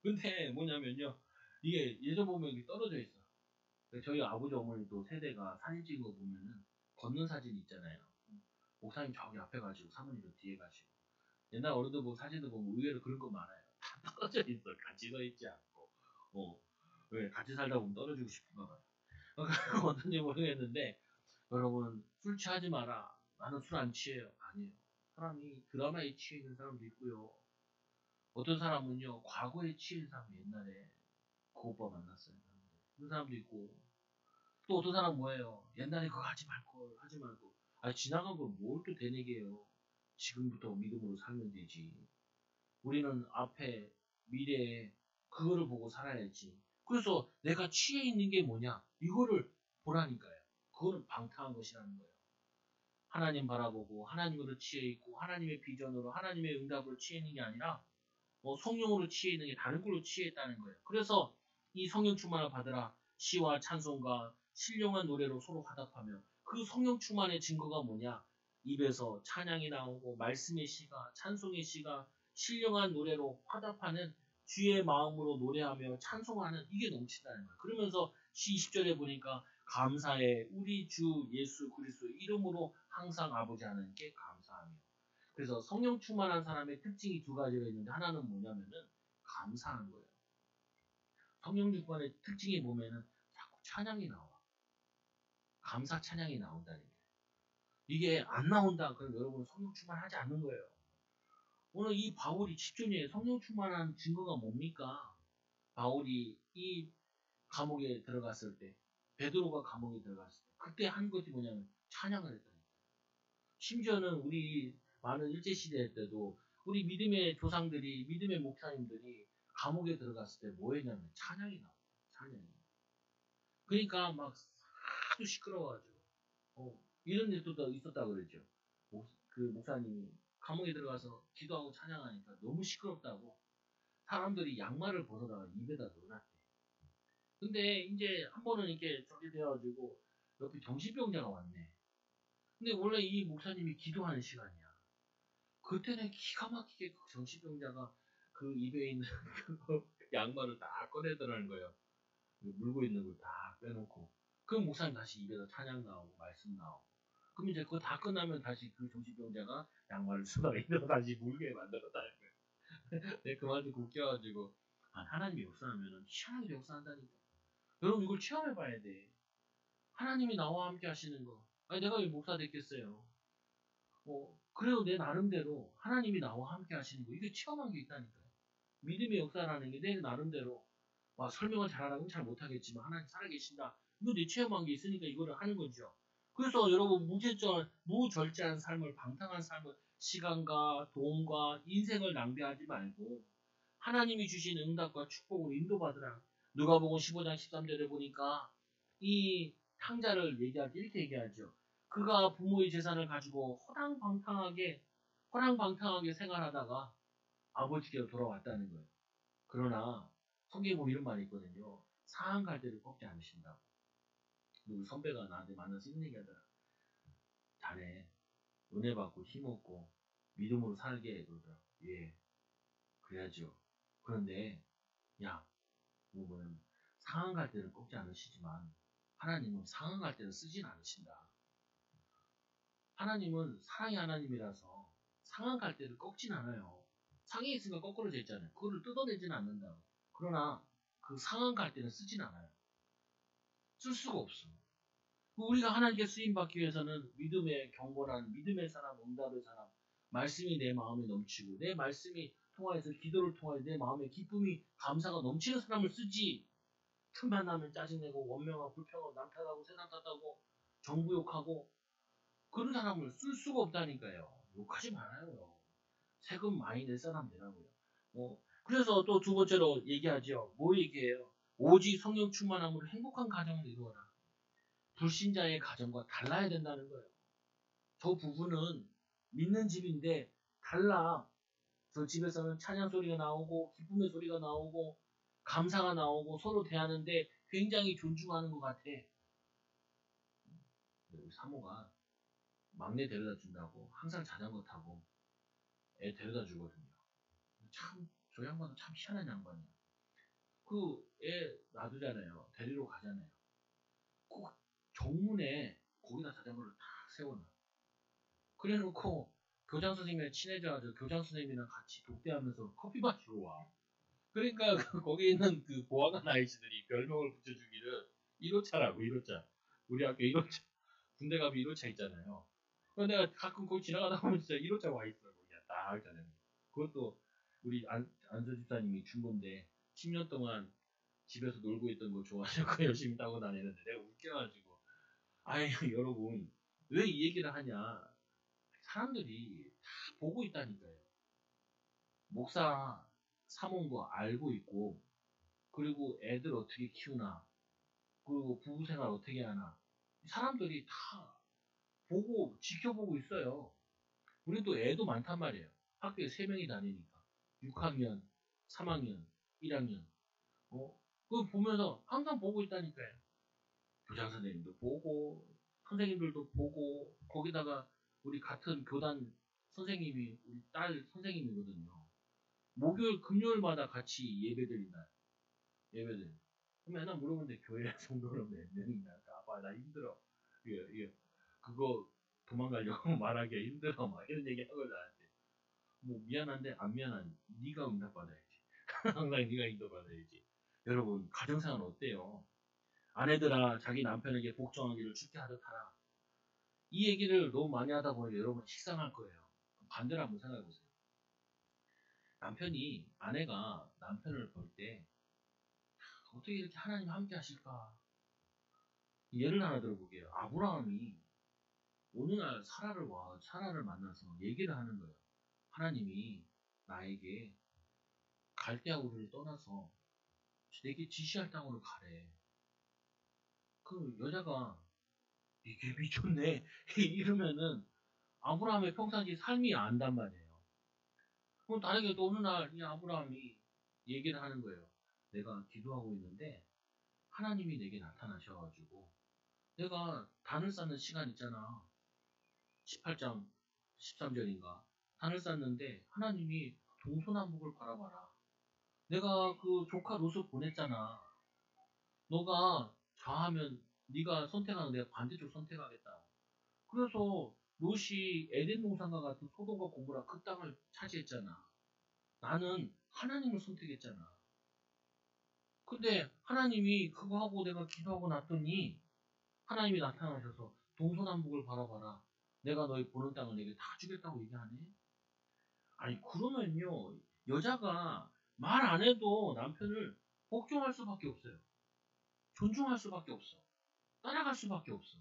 근데 뭐냐면요. 이게 예전 보면 이게 떨어져 있어. 저희 아버지 어머니도 세대가 사진 찍은 거 보면은 걷는 사진 있잖아요. 목사님 저기 앞에 가시고 사모님도 뒤에 가시고. 옛날 어른들 보고 사진도 보면 의외로 그런 거 많아요. 다 떨어져 있어. 같이 서 있지 않고. 왜 같이 살다 보면 떨어지고 싶은가 봐요. 그거 어떤지 모르겠는데 여러분 술 취하지 마라. 나는 술 안 취해요. 아니에요. 사람이 드라마에 취해 있는 사람도 있고요. 어떤 사람은요 과거에 취해 있는 사람이 옛날에 그 오빠 만났어요. 그런 사람도 있고 또 어떤 사람 뭐예요? 옛날에 그거 하지 말걸 하지 말고 아 지나간 걸 뭘 또 되뇌게요. 지금부터 믿음으로 살면 되지. 우리는 앞에 미래에 그거를 보고 살아야지. 그래서 내가 취해 있는 게 뭐냐 이거를 보라니까요. 그거는 방탕한 것이라는 거예요. 하나님 바라보고 하나님으로 취해 있고 하나님의 비전으로 하나님의 응답으로 취해 있는 게 아니라 성령으로 취해 있는 게 다른 걸로 취해 있다는 거예요. 그래서 이 성령 충만을 받으라 시와 찬송과 신령한 노래로 서로 화답하며 그 성령 충만의 증거가 뭐냐? 입에서 찬양이 나오고 말씀의 시가 찬송의 시가 신령한 노래로 화답하는 주의 마음으로 노래하며 찬송하는 이게 넘친다는 거예요. 그러면서 시 20절에 보니까 감사해 우리 주 예수 그리스도 이름으로 항상 아버지 하나님께 감사하며 그래서 성령 충만한 사람의 특징이 두 가지가 있는데 하나는 뭐냐면은 감사하는 거예요. 성령 충만의 특징이 보면은 자꾸 찬양이 나와. 감사 찬양이 나온다는 게. 이게 안 나온다. 그럼 여러분 성령 충만하지 않는 거예요. 오늘 이 바울이 10절에 성령 충만한 증거가 뭡니까? 바울이 이 감옥에 들어갔을 때, 베드로가 감옥에 들어갔을 때, 그때 한 것이 뭐냐면 찬양을 했다니까. 심지어는 우리 많은 일제시대 때도 우리 믿음의 조상들이, 믿음의 목사님들이 감옥에 들어갔을 때 뭐 했냐면 찬양이 나와요. 찬양이. 그러니까 막 아주 시끄러워가지고, 이런 일도 있었다 그랬죠. 그 목사님이 감옥에 들어가서 기도하고 찬양하니까 너무 시끄럽다고 사람들이 양말을 벗어다가 입에다 넣어놨대. 근데 이제 한 번은 이렇게 저기 돼가지고 옆에 정신병자가 왔네. 근데 원래 이 목사님이 기도하는 시간이야. 그때는 기가 막히게 그 정신병자가 그 입에 있는 그 양말을 다 꺼내더라는 거예요. 물고 있는 걸 다 빼놓고. 그럼 목사님 다시 입에서 찬양 나오고 말씀 나오고. 그럼 이제 그거 다 끝나면 다시 그 정신병자가 양말을 쓰다가 입에서 다시 물게 만들었다는 거예요. 내가 그 말 듣고 웃겨가지고 하나님이 역사하면 희한하게 역사한다니까. 여러분 이걸 체험해봐야 돼. 하나님이 나와 함께 하시는 거. 아니 내가 왜 목사 됐겠어요. 그래도 내 나름대로 하나님이 나와 함께 하시는 거 이게 체험한 게 있다니까요. 믿음의 역사라는 게 내 나름대로 설명을 잘하라고는 잘 못하겠지만 하나님 살아계신다. 이거 내 체험한 게 있으니까 이거를 하는 거죠. 그래서 여러분 무절제한 삶을 방탕한 삶을 시간과 돈과 인생을 낭비하지 말고 하나님이 주신 응답과 축복으로 인도받으라. 누가복음 15장 13절에 보니까 이 탕자를 얘기할 때 이렇게 얘기하죠. 그가 부모의 재산을 가지고 허랑방탕하게 생활하다가 아버지께로 돌아왔다는 거예요. 그러나 성경에 보면 이런 말이 있거든요. 상한 갈대를 꺾지 않으신다고. 우리 선배가 나한테 만나서 이런 얘기 하더라. 자네 은혜 받고 힘없고 믿음으로 살게 그러더라고. 예, 그래야죠. 그런데 야, 뭐냐면 상한 갈대를 꺾지 않으시지만 하나님은 상한 갈대를 쓰진 않으신다. 하나님은 사랑의 하나님이라서 상한 갈대를 꺾진 않아요. 상해 있으니까 거꾸로져 있잖아요. 그거를 뜯어내지는 않는다고. 그러나 그 상한 갈대는 쓰진 않아요. 쓸 수가 없어. 우리가 하나님께 쓰임받기 위해서는 믿음의 경건한 믿음의 사람, 응답의 사람, 말씀이 내 마음에 넘치고 내 말씀이 통하여서 기도를 통하여 내 마음에 기쁨이 감사가 넘치는 사람을 쓰지. 틈만 나면 짜증내고 원명하고 불평하고 남 탓하고 세상 탓하고 정부 욕하고 그런 사람을 쓸 수가 없다니까요. 욕하지 말아요. 세금 많이 낼 사람 되라고요. 그래서 또 두 번째로 얘기하죠. 뭐 얘기해요? 오직 성령 충만함으로 행복한 가정을 이루어라. 불신자의 가정과 달라야 된다는 거예요. 저 부부는 믿는 집인데 달라. 저 집에서는 찬양 소리가 나오고 기쁨의 소리가 나오고 감사가 나오고 서로 대하는데 굉장히 존중하는 것 같아. 우리 사모가 막내 데려다 준다고 항상 자전거 타고 애 데려다 주거든요. 참, 저 양반은 참 희한한 양반이야. 그 애 놔두잖아요. 데리러 가잖아요. 꼭 정문에 거기다 자전거를 탁 세워놔. 그래놓고 교장 선생님이랑 친해져가지고 교장 선생님이랑 같이 독대하면서 커피 마시러 와. 그러니까 거기 있는 그 보안관 아이씨들이 별명을 붙여주기를 1호차라고 1호차. 우리 학교 1호차. 군대 가면 1호차 있잖아요. 그래서 내가 가끔 거기 지나가다 보면 진짜 1호차 와 있어. 거기가 딱 있잖아요. 그것도 우리 안서 집사님이 준 건데 10년 동안 집에서 놀고 있던 거 좋아하셔서 열심히 따고 다니는데 내가 웃겨가지고 아이 여러분 왜 이 얘기를 하냐. 사람들이 다 보고 있다니까요. 목사 사모도 알고 있고 그리고 애들 어떻게 키우나 그리고 부부 생활 어떻게 하나 사람들이 다 보고 지켜보고 있어요. 우리도 애도 많단 말이에요. 학교에 3명이 다니니까 6학년, 3학년, 1학년 그거 보면서 항상 보고 있다니까요. 교장 선생님도 보고 선생님들도 보고 거기다가 우리 같은 교단 선생님이 우리 딸 선생님이거든요. 목요일 금요일마다 같이 예배드린다. 예배드린. 그럼 맨날 물어보는데 교회 성도는 몇 명이나? 아빠 나 힘들어. 이게 그거 도망가려고 말하기가 힘들어. 막 이런 얘기 하고 나한테 뭐 미안한데 안 미안한 네가 응답받아야지. 항상 네가 응답받아야지. 여러분 가정생활 어때요? 아내들아 자기 남편에게 복종하기를 주께 하듯 하라. 이 얘기를 너무 많이 하다 보니까 여러분 식상할 거예요. 반대로 한번 생각해 보세요. 아내가 남편을 볼 때 어떻게 이렇게 하나님 함께 하실까? 예를 하나 들어볼게요. 아브라함이 어느 날 사라를 만나서 얘기를 하는 거예요. 하나님이 나에게 갈대아 우르를 떠나서 내게 지시할 땅으로 가래. 그 여자가 이게 미쳤네 이러면은 아브라함의 평상시 삶이 안단 말이에요. 그럼 다르게 또 어느 날 이 아브라함이 얘기를 하는 거예요. 내가 기도하고 있는데 하나님이 내게 나타나셔가지고 내가 단을 쌓는 시간 있잖아. 18장 13절인가 단을 쌓는데 하나님이 동서남북을 바라봐라. 내가 그 조카 롯을 보냈잖아. 너가 좌하면 네가 선택하는 내가 반대쪽 선택하겠다. 그래서 롯이 에덴 동산과 같은 소돔과 고모라 그 땅을 차지했잖아. 나는 하나님을 선택했잖아. 근데 하나님이 그거 하고 내가 기도하고 났더니 하나님이 나타나셔서 동서남북을 바라봐라. 내가 너희 보는 땅을 내게 다 주겠다고 얘기하네. 아니 그러면요 여자가 말 안 해도 남편을 복종할 수밖에 없어요. 존중할 수밖에 없어. 따라갈 수밖에 없어.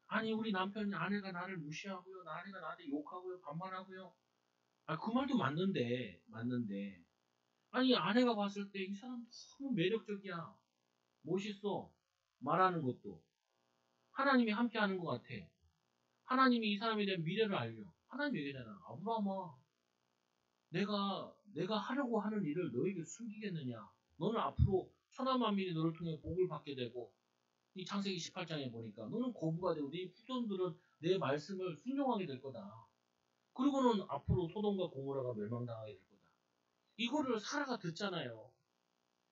아니 우리 남편이 아내가 나를 무시하고요. 아내가 나한테 욕하고요. 반말하고요. 그 말도 맞는데 아니 아내가 봤을 때 이 사람 너무 매력적이야. 멋있어. 말하는 것도. 하나님이 함께하는 것 같아. 하나님이 이 사람에 대한 미래를 알려. 하나님 얘기잖아. 아브라함아 내가 하려고 하는 일을 너에게 숨기겠느냐. 너는 앞으로 천하 만민이 너를 통해 복을 받게 되고 이 창세기 18장에 보니까 너는 거부가 되고 네 후손들은 내 말씀을 순종하게 될 거다. 그리고는 앞으로 소돔과 고모라가 멸망당하게 될 거다. 이거를 사라가 듣잖아요.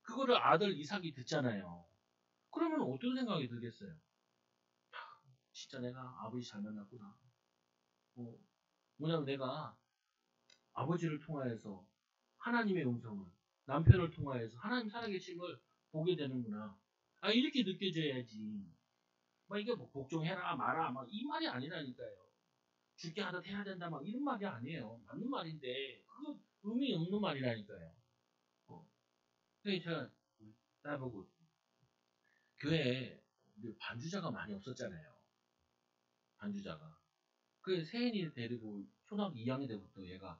그거를 아들 이삭이 듣잖아요. 그러면 어떤 생각이 들겠어요? 진짜 내가 아버지 잘 만났구나. 뭐냐면 내가 아버지를 통하여서 하나님의 음성을 남편을 통하여서 하나님 살아계심을 보게 되는구나. 이렇게 느껴져야지. 막 이게 뭐 복종해라 마라 막 이 말이 아니라니까요. 죽게 하듯 해야 된다 막 이런 말이 아니에요. 맞는 말인데 그거 의미 없는 말이라니까요. 그래서 제가 따보고 교회에 반주자가 많이 없었잖아요. 반주자가. 그 세인이 데리고 초등학교 2학년 때부터 얘가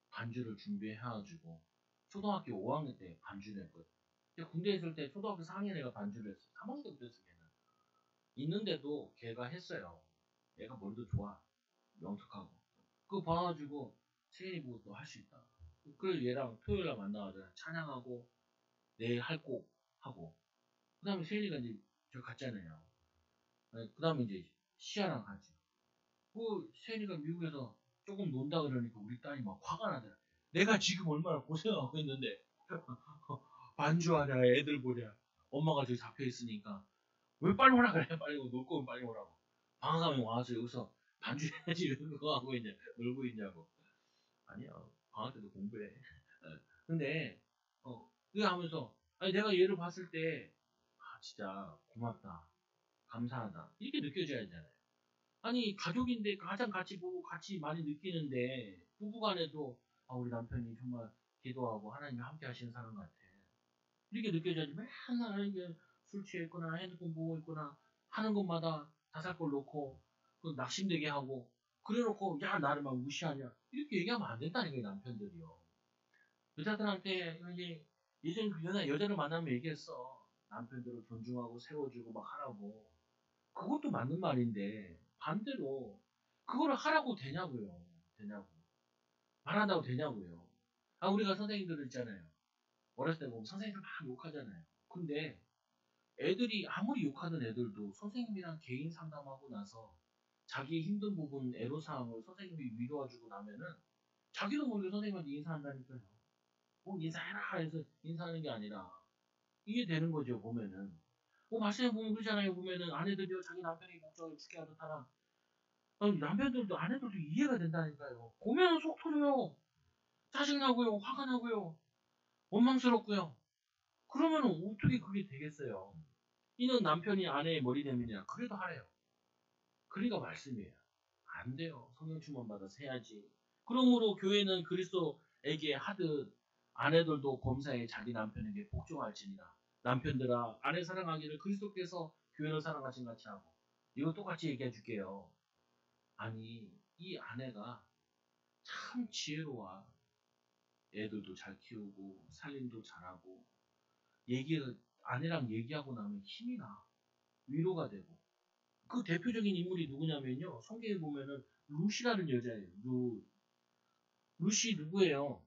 반주를 준비해가지고 초등학교 5학년 때 반주를 했거든. 군대에 있을 때 초등학교 4학년 애가 반주를 했어. 3학년 때부터 했어 걔는. 있는데도 걔가 했어요. 얘가 머리도 좋아. 명석하고. 그거 봐가지고 세인이 보고 또 할 수 있다. 그걸 얘랑 토요일날 만나가지고 찬양하고 내일 할 곡 하고 그 다음에 세인이가 이제 저 갔잖아요. 그 다음에 이제 시아랑 가지. 그 세인이가 미국에서 조금 논다 그러니까 우리 딸이 막 화가 나더라. 내가 지금 얼마나 고생하고 있는데 반주하냐 애들 보냐 엄마가 저기 잡혀 있으니까 왜 빨리 오라 그래? 빨리 놀 거면 빨리 오라고. 방학하면 와서 여기서 반주해야지 그거 하고 이제 놀고 있냐고. 아니야. 방학 때도 공부해. 근데 그게 하면서 아니 내가 얘를 봤을 때 진짜 고맙다. 감사하다. 이렇게 느껴져야 되잖아요. 아니 가족인데 가장 같이 보고 같이 많이 느끼는데 부부간에도 우리 남편이 정말 기도하고 하나님이 함께 하시는 사람 같아. 이렇게 느껴져야지 맨날 이게 술 취해 있거나 핸드폰 보고 있거나 하는 것마다 다살걸 놓고 그 낙심되게 하고 그래놓고 야 나를 막 무시하냐 이렇게 얘기하면 안 된다는 거예요 남편들이요. 여자들한테 이제 예전에 그 여자를 만나면 얘기했어. 남편들을 존중하고 세워주고 막 하라고. 그것도 맞는 말인데 반대로 그거를 하라고 되냐고요. 되냐고. 말한다고 되냐고요. 우리가 선생님들 있잖아요. 어렸을 때 보면 선생님들 막 욕하잖아요. 근데 애들이 아무리 욕하는 애들도 선생님이랑 개인 상담하고 나서 자기의 힘든 부분, 애로사항을 선생님이 위로해주고 나면은 자기도 모르게 선생님한테 인사한다니까요. 꼭 인사해라 해서 인사하는 게 아니라 이게 되는 거죠 보면은. 말씀에 보면 그러잖아요. 보면은 아내들이요 자기 남편이 목적을 죽게 하듯 하라. 남편들도 아내들도 이해가 된다니까요. 보면은 속 터져요. 짜증나고요. 화가 나고요. 원망스럽고요. 그러면은 어떻게 그게 되겠어요. 이는 남편이 아내의 머리대면이야. 그래도 하래요. 그러니까 말씀이에요. 안 돼요. 성령 충만 받아서 해야지. 그러므로 교회는 그리스도에게 하듯 아내들도 범사에 자기 남편에게 복종할지니라. 남편들아 아내 사랑하기를 그리스도께서 교회를 사랑하신 같이 하고. 이거 똑같이 얘기해 줄게요. 아니 이 아내가 참 지혜로워. 애들도 잘 키우고 살림도 잘하고 아내랑 얘기하고 나면 힘이 나. 위로가 되고. 그 대표적인 인물이 누구냐면요. 성경에 보면은 루시라는 여자예요. 루시 누구예요?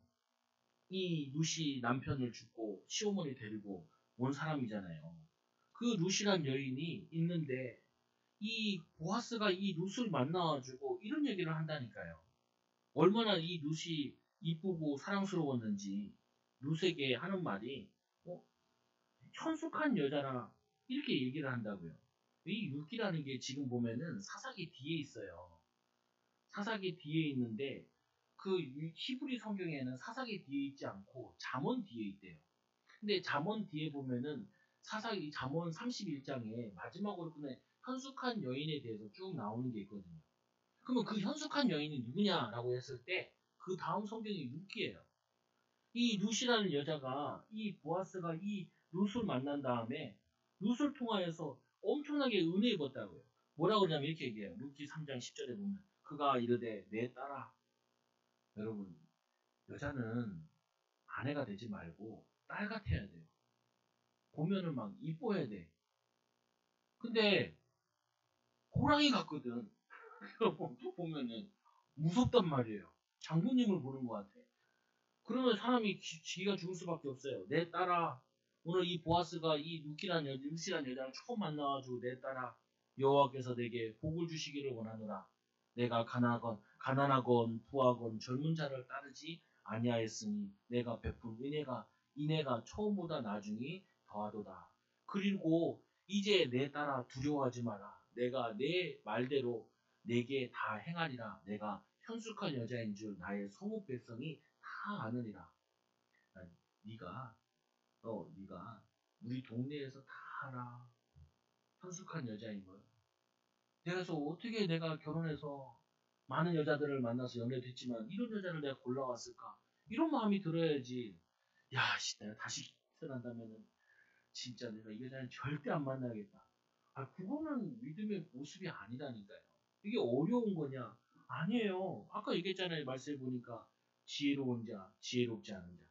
이 루시 남편을 죽고 시어머니 데리고 온 사람이잖아요. 그 루시란 여인이 있는데 이 보아스가 이 룻을 만나가지고 이런 얘기를 한다니까요. 얼마나 이 룻이 이쁘고 사랑스러웠는지 룻에게 하는 말이 현숙한 여자라 이렇게 얘기를 한다고요. 이 룻이라는 게 지금 보면은 사사기 뒤에 있어요. 사사기 뒤에 있는데 그 히브리 성경에는 사사기 뒤에 있지 않고 잠언 뒤에 있대요. 근데 잠언 뒤에 보면은 사사기 잠언 31장에 마지막으로 끝내 현숙한 여인에 대해서 쭉 나오는 게 있거든요. 그러면 그 현숙한 여인이 누구냐라고 했을 때 그 다음 성경이 룻이에요. 이 룻이라는 여자가 이 보아스가 이 룻을 만난 다음에 룻을 통하여서 엄청나게 은혜 입었다고요. 뭐라고 그러냐면 이렇게 얘기해요. 룻기 3장 10절에 보면 그가 이르되 내 딸아. 여러분 여자는 아내가 되지 말고 딸 같아야 돼요. 보면은 막 이뻐야 돼. 근데 호랑이 같거든. 보면은 무섭단 말이에요. 장군님을 보는 것 같아. 그러면 사람이 지가 죽을 수밖에 없어요. 내 딸아, 오늘 이 보아스가 이 루시란 여자를 처음 만나가지고 내 딸아, 여호와께서 내게 복을 주시기를 원하노라. 내가 가난하건 부하건 젊은 자를 따르지 아니하였으니 내가 베푼 이내가 처음보다 나중이 더하도다. 그리고 이제 내 딸아 두려워하지 마라. 내가 내 말대로 내게 다 행하리라. 내가 현숙한 여자인 줄 나의 성읍 백성이 다 아느니라. 네가 네가 우리 동네에서 다 알아. 현숙한 여자임을. 그래서 어떻게 내가 결혼해서 많은 여자들을 만나서 연애됐지만 이런 여자를 내가 골라왔을까? 이런 마음이 들어야지. 야, 내가 다시 태어난다면은 진짜 내가 이 여자는 절대 안 만나겠다. 그거는 믿음의 모습이 아니라니까요. 이게 어려운 거냐? 아니에요. 아까 얘기했잖아요. 말씀해 보니까 지혜로운 자, 지혜롭지 않은 자,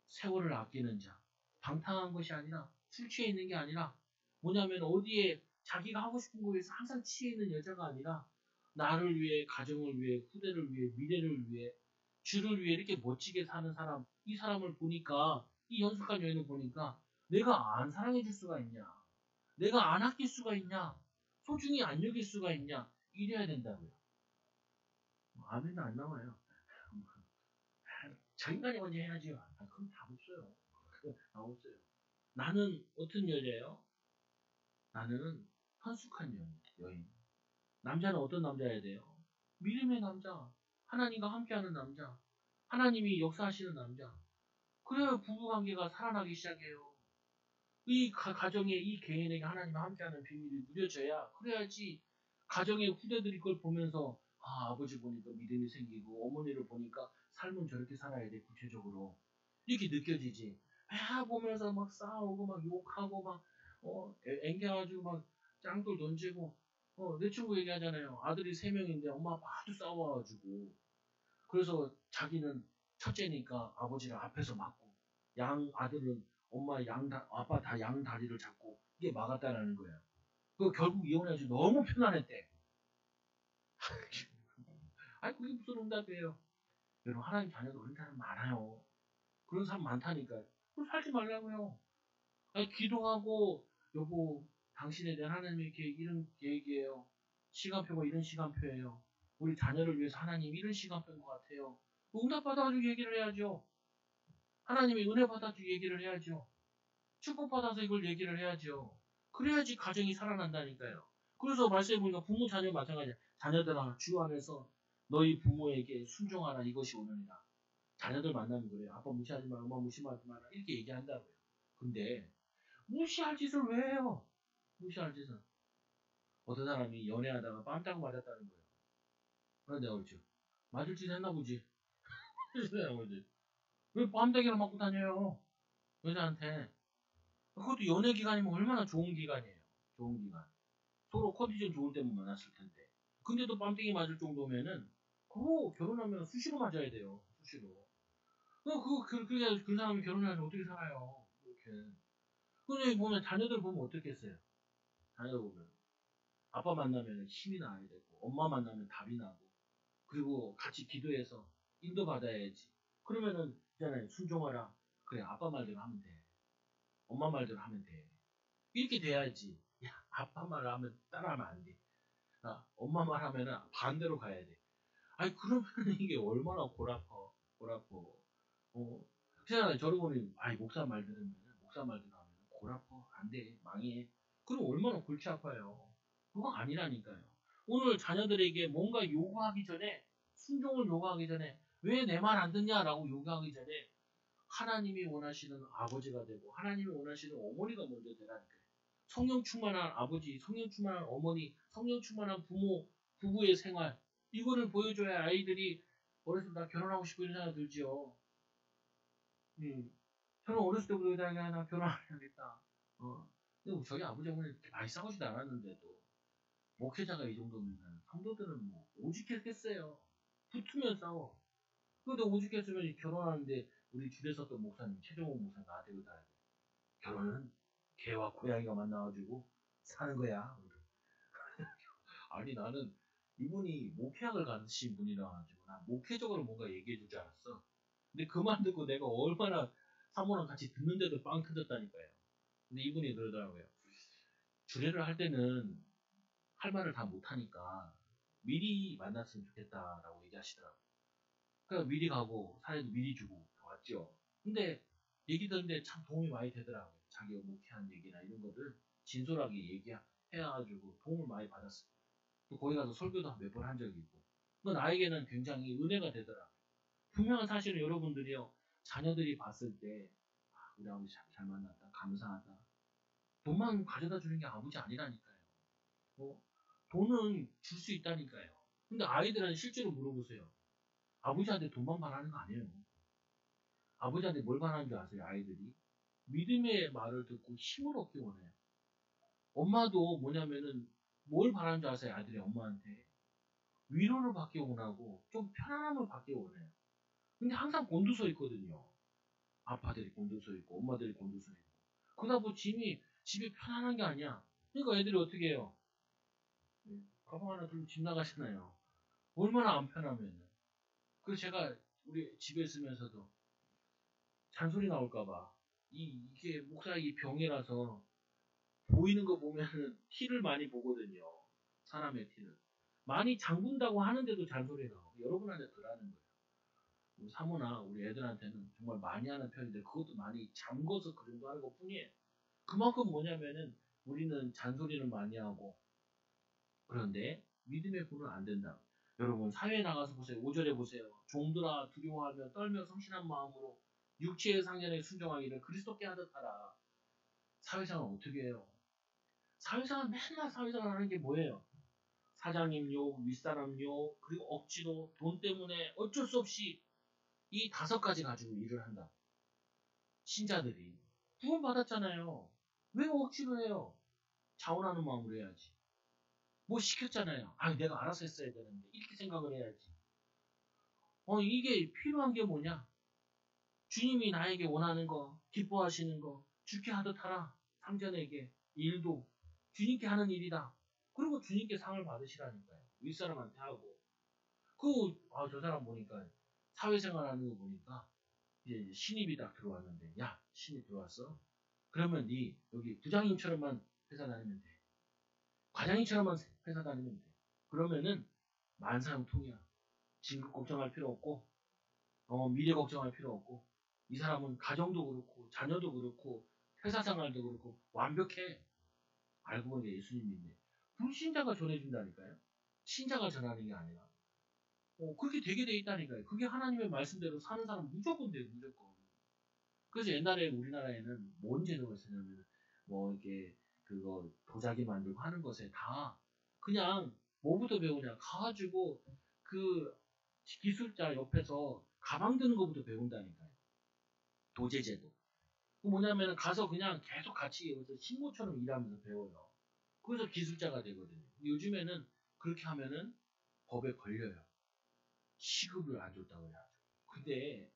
세월을 아끼는 자, 방탕한 것이 아니라 술 취해 있는 게 아니라 뭐냐면 어디에 자기가 하고 싶은 거에서 항상 취해 있는 여자가 아니라 나를 위해, 가정을 위해, 후대를 위해, 미래를 위해, 주를 위해 이렇게 멋지게 사는 사람, 이 사람을 보니까, 이 연숙한 여인을 보니까 내가 안 사랑해 줄 수가 있냐? 내가 안 아낄 수가 있냐? 소중히 안 여길 수가 있냐? 이래야 된다고요. 아멘은 안 나와요. 저 인간이 먼저 해야지요. 그럼 답 없어요. 답 없어요. 나는 어떤 여자예요? 나는 현숙한 여인. 남자는 어떤 남자여야 돼요? 믿음의 남자. 하나님과 함께하는 남자. 하나님이 역사하시는 남자. 그래야 부부관계가 살아나기 시작해요. 이 가정에 이 개인에게 하나님과 함께하는 비밀이 누려져야 그래야지 가정의 후대들이 그걸 보면서 아버지 보니까 믿음이 생기고 어머니를 보니까 삶은 저렇게 살아야 돼 구체적으로 이렇게 느껴지지. 보면서 막 싸우고 막 욕하고 막 앵겨가지고 막 짱돌 던지고 내 친구 얘기하잖아요. 아들이 3명인데 엄마 아빠 하도 싸워가지고 그래서 자기는 첫째니까 아버지를 앞에서 막고 양 아들은 엄마 아빠 다 양 다리를 잡고 이게 막았다라는 거야. 그 결국 이혼해서 너무 편안했대. 아니 그게 무슨 응답이에요. 여러분 하나님 자녀도 그런 사람 많아요. 그런 사람 많다니까요. 그럼 살지 말라고요. 아니 기도하고 여보 당신에 대한 하나님이 이렇게 이런 계획이에요. 시간표가 이런 시간표예요. 우리 자녀를 위해서 하나님 이런 시간표인 것 같아요. 응답 받아가지고 얘기를 해야죠. 하나님이 은혜 받아가지고 얘기를 해야죠. 축복받아서 이걸 얘기를 해야죠. 그래야지 가정이 살아난다니까요. 그래서 말씀해 보니까 부모 자녀 마찬가지야. 자녀들아 주 안에서 너희 부모에게 순종하라 이것이 오늘이다. 자녀들 만나면 그래요. 아빠 무시하지 마, 엄마 무시하지 마라 이렇게 얘기한다고요. 근데 무시할 짓을 왜 해요? 무시할 짓을. 어떤 사람이 연애하다가 뺨따구 맞았다는 거예요. 그런데 내가 그렇죠. 맞을 짓 했나 보지. 했나 보지. 왜 뺨따기를 맞고 다녀요? 여자한테. 그것도 연애 기간이면 얼마나 좋은 기간이에요. 좋은 기간. 서로 컨디션 좋을 때만 만났을 텐데. 근데도 뺨때기 맞을 정도면은, 그거 결혼하면 수시로 맞아야 돼요. 수시로. 그 사람이 결혼하면 어떻게 살아요. 이렇게. 근데 보면, 자녀들 보면 어떻게 했어요? 자녀들 보면. 아빠 만나면 힘이 나야 되고, 엄마 만나면 답이 나고, 그리고 같이 기도해서 인도받아야지. 그러면은, 있잖아요. 순종하라. 그래, 아빠 말대로 하면 돼. 엄마 말대로 하면 돼. 이렇게 돼야지. 야, 아빠 말 하면 따라하면 안 돼. 엄마 말 하면은 반대로 가야 돼. 아니, 그러면 이게 얼마나 골아퍼, 골아퍼. 그냥 저를 보면, 목사 말 들으면, 목사 말 들으면 골아퍼, 안 돼, 망해. 그럼 얼마나 골치 아파요. 그거 아니라니까요. 오늘 자녀들에게 뭔가 요구하기 전에, 순종을 요구하기 전에, 왜 내 말 안 듣냐라고 요구하기 전에, 하나님이 원하시는 아버지가 되고, 하나님이 원하시는 어머니가 먼저 되라니까요. 성령 충만한 아버지, 성령 충만한 어머니, 성령 충만한 부모, 부부의 생활, 이거를 보여줘야 아이들이 어렸을 때 나 결혼하고 싶어 이런 생각 들지요. 저는 어렸을 때부터 나 결혼해야겠다. 근데 저희 아버지 어머니 이렇게 많이 싸우지도 않았는데도 목회자가 이 정도면 성도들은 뭐 오직했겠어요. 붙으면 싸워. 근데 오직했으면 결혼하는데 우리 집에 섰던 목사님 최종호 목사 나한테 그러더라고요. 결혼은 개와 고양이가 만나가지고 사는 거야. 아니 나는 이분이 목회학을 가르친 분이라 가지고 난 목회적으로 뭔가 얘기해 줄 줄 알았어. 근데 그 말 듣고 내가 얼마나 사모랑 같이 듣는데도 빵 터졌다니까요. 근데 이분이 그러더라고요. 주례를 할 때는 할 말을 다 못하니까 미리 만났으면 좋겠다라고 얘기하시더라고요. 그러니까 미리 가고 사례도 미리 주고 왔죠. 근데 얘기 듣는데 참 도움이 많이 되더라고요. 자기가 목회한 얘기나 이런 것들 진솔하게 얘기해가지고 도움을 많이 받았어요. 또 거기 가서 설교도 몇 번 한 적이 있고. 그 나에게는 굉장히 은혜가 되더라고요. 분명한 사실은 여러분들이요. 자녀들이 봤을 때 우리 아버지 잘 만났다. 감사하다. 돈만 가져다 주는 게 아버지 아니라니까요. 뭐, 돈은 줄 수 있다니까요. 근데 아이들한테 실제로 물어보세요. 아버지한테 돈만 바라는 거 아니에요. 아버지한테 뭘 바라는 줄 아세요, 아이들이? 믿음의 말을 듣고 힘을 얻기 원해요. 엄마도 뭐냐면은 뭘 바라는 줄 아세요, 아이들이 엄마한테? 위로를 받기 원하고 좀 편안함을 받기 원해요. 근데 항상 곤두서 있거든요. 아빠들이 곤두서 있고 엄마들이 곤두서 있고. 그러다 보니 집이 편안한 게 아니야. 그러니까 애들이 어떻게 해요? 가방 하나 들고 집 나가잖아요. 얼마나 안 편하면. 그래서 제가 우리 집에 있으면서도 잔소리 나올까봐 이게 목사 이 병이라서 보이는 거 보면은 티를 많이 보거든요. 사람의 티를. 많이 잠근다고 하는데도 잔소리 나오고 여러분한테 덜하는 거예요. 우리 사모나 우리 애들한테는 정말 많이 하는 편인데 그것도 많이 잠궈서 그 정도 하는 것 뿐이에요. 그만큼 뭐냐면은 우리는 잔소리는 많이 하고 그런데 믿음의 분은 안 된다. 여러분 사회에 나가서 보세요. 5절에 보세요. 종들아 두려워하며 떨며 성실한 마음으로 육체의 상전에 순종하기를 그리스도께 하듯 하라. 사회생활 어떻게 해요? 사회생활 맨날 사회생활 하는 게 뭐예요? 사장님 욕, 윗사람 욕, 그리고 억지로 돈 때문에 어쩔 수 없이 이 5가지 가지고 일을 한다. 신자들이 구원 받았잖아요. 왜 억지로 해요? 자원하는 마음으로 해야지. 뭐 시켰잖아요. 아, 내가 알아서 했어야 되는데 이렇게 생각을 해야지. 이게 필요한 게 뭐냐? 주님이 나에게 원하는 거, 기뻐하시는 거, 주께 하듯 하라. 상전에게 일도 주님께 하는 일이다. 그리고 주님께 상을 받으시라니까요. 윗사람한테 하고. 저 사람 보니까 사회생활 하는 거 보니까 이제 신입이 딱 들어왔는데, 야, 신입 들어왔어? 그러면 네 여기 부장님처럼만 회사 다니면 돼. 과장님처럼만 회사 다니면 돼. 그러면은 만사형통이야. 진급 걱정할 필요 없고, 미래 걱정할 필요 없고, 이 사람은 가정도 그렇고, 자녀도 그렇고, 회사 생활도 그렇고, 완벽해. 알고 보니 예수님인데. 불신자가 전해준다니까요. 신자가 전하는 게 아니라. 그렇게 되게 돼 있다니까요. 그게 하나님의 말씀대로 사는 사람 무조건 돼요, 무조건. 그래서 옛날에 우리나라에는 뭔 제도가 있었냐면, 뭐, 이렇게, 그거, 도자기 만들고 하는 것에 다, 그냥, 뭐부터 배우냐. 가가지고, 그, 기술자 옆에서 가방 드는 것부터 배운다니까요. 도제제도. 그 뭐냐면, 가서 그냥 계속 같이 여기서 신고처럼 일하면서 배워요. 그래서 기술자가 되거든요. 요즘에는 그렇게 하면은 법에 걸려요. 시급을 안 줬다고 해야죠. 근데,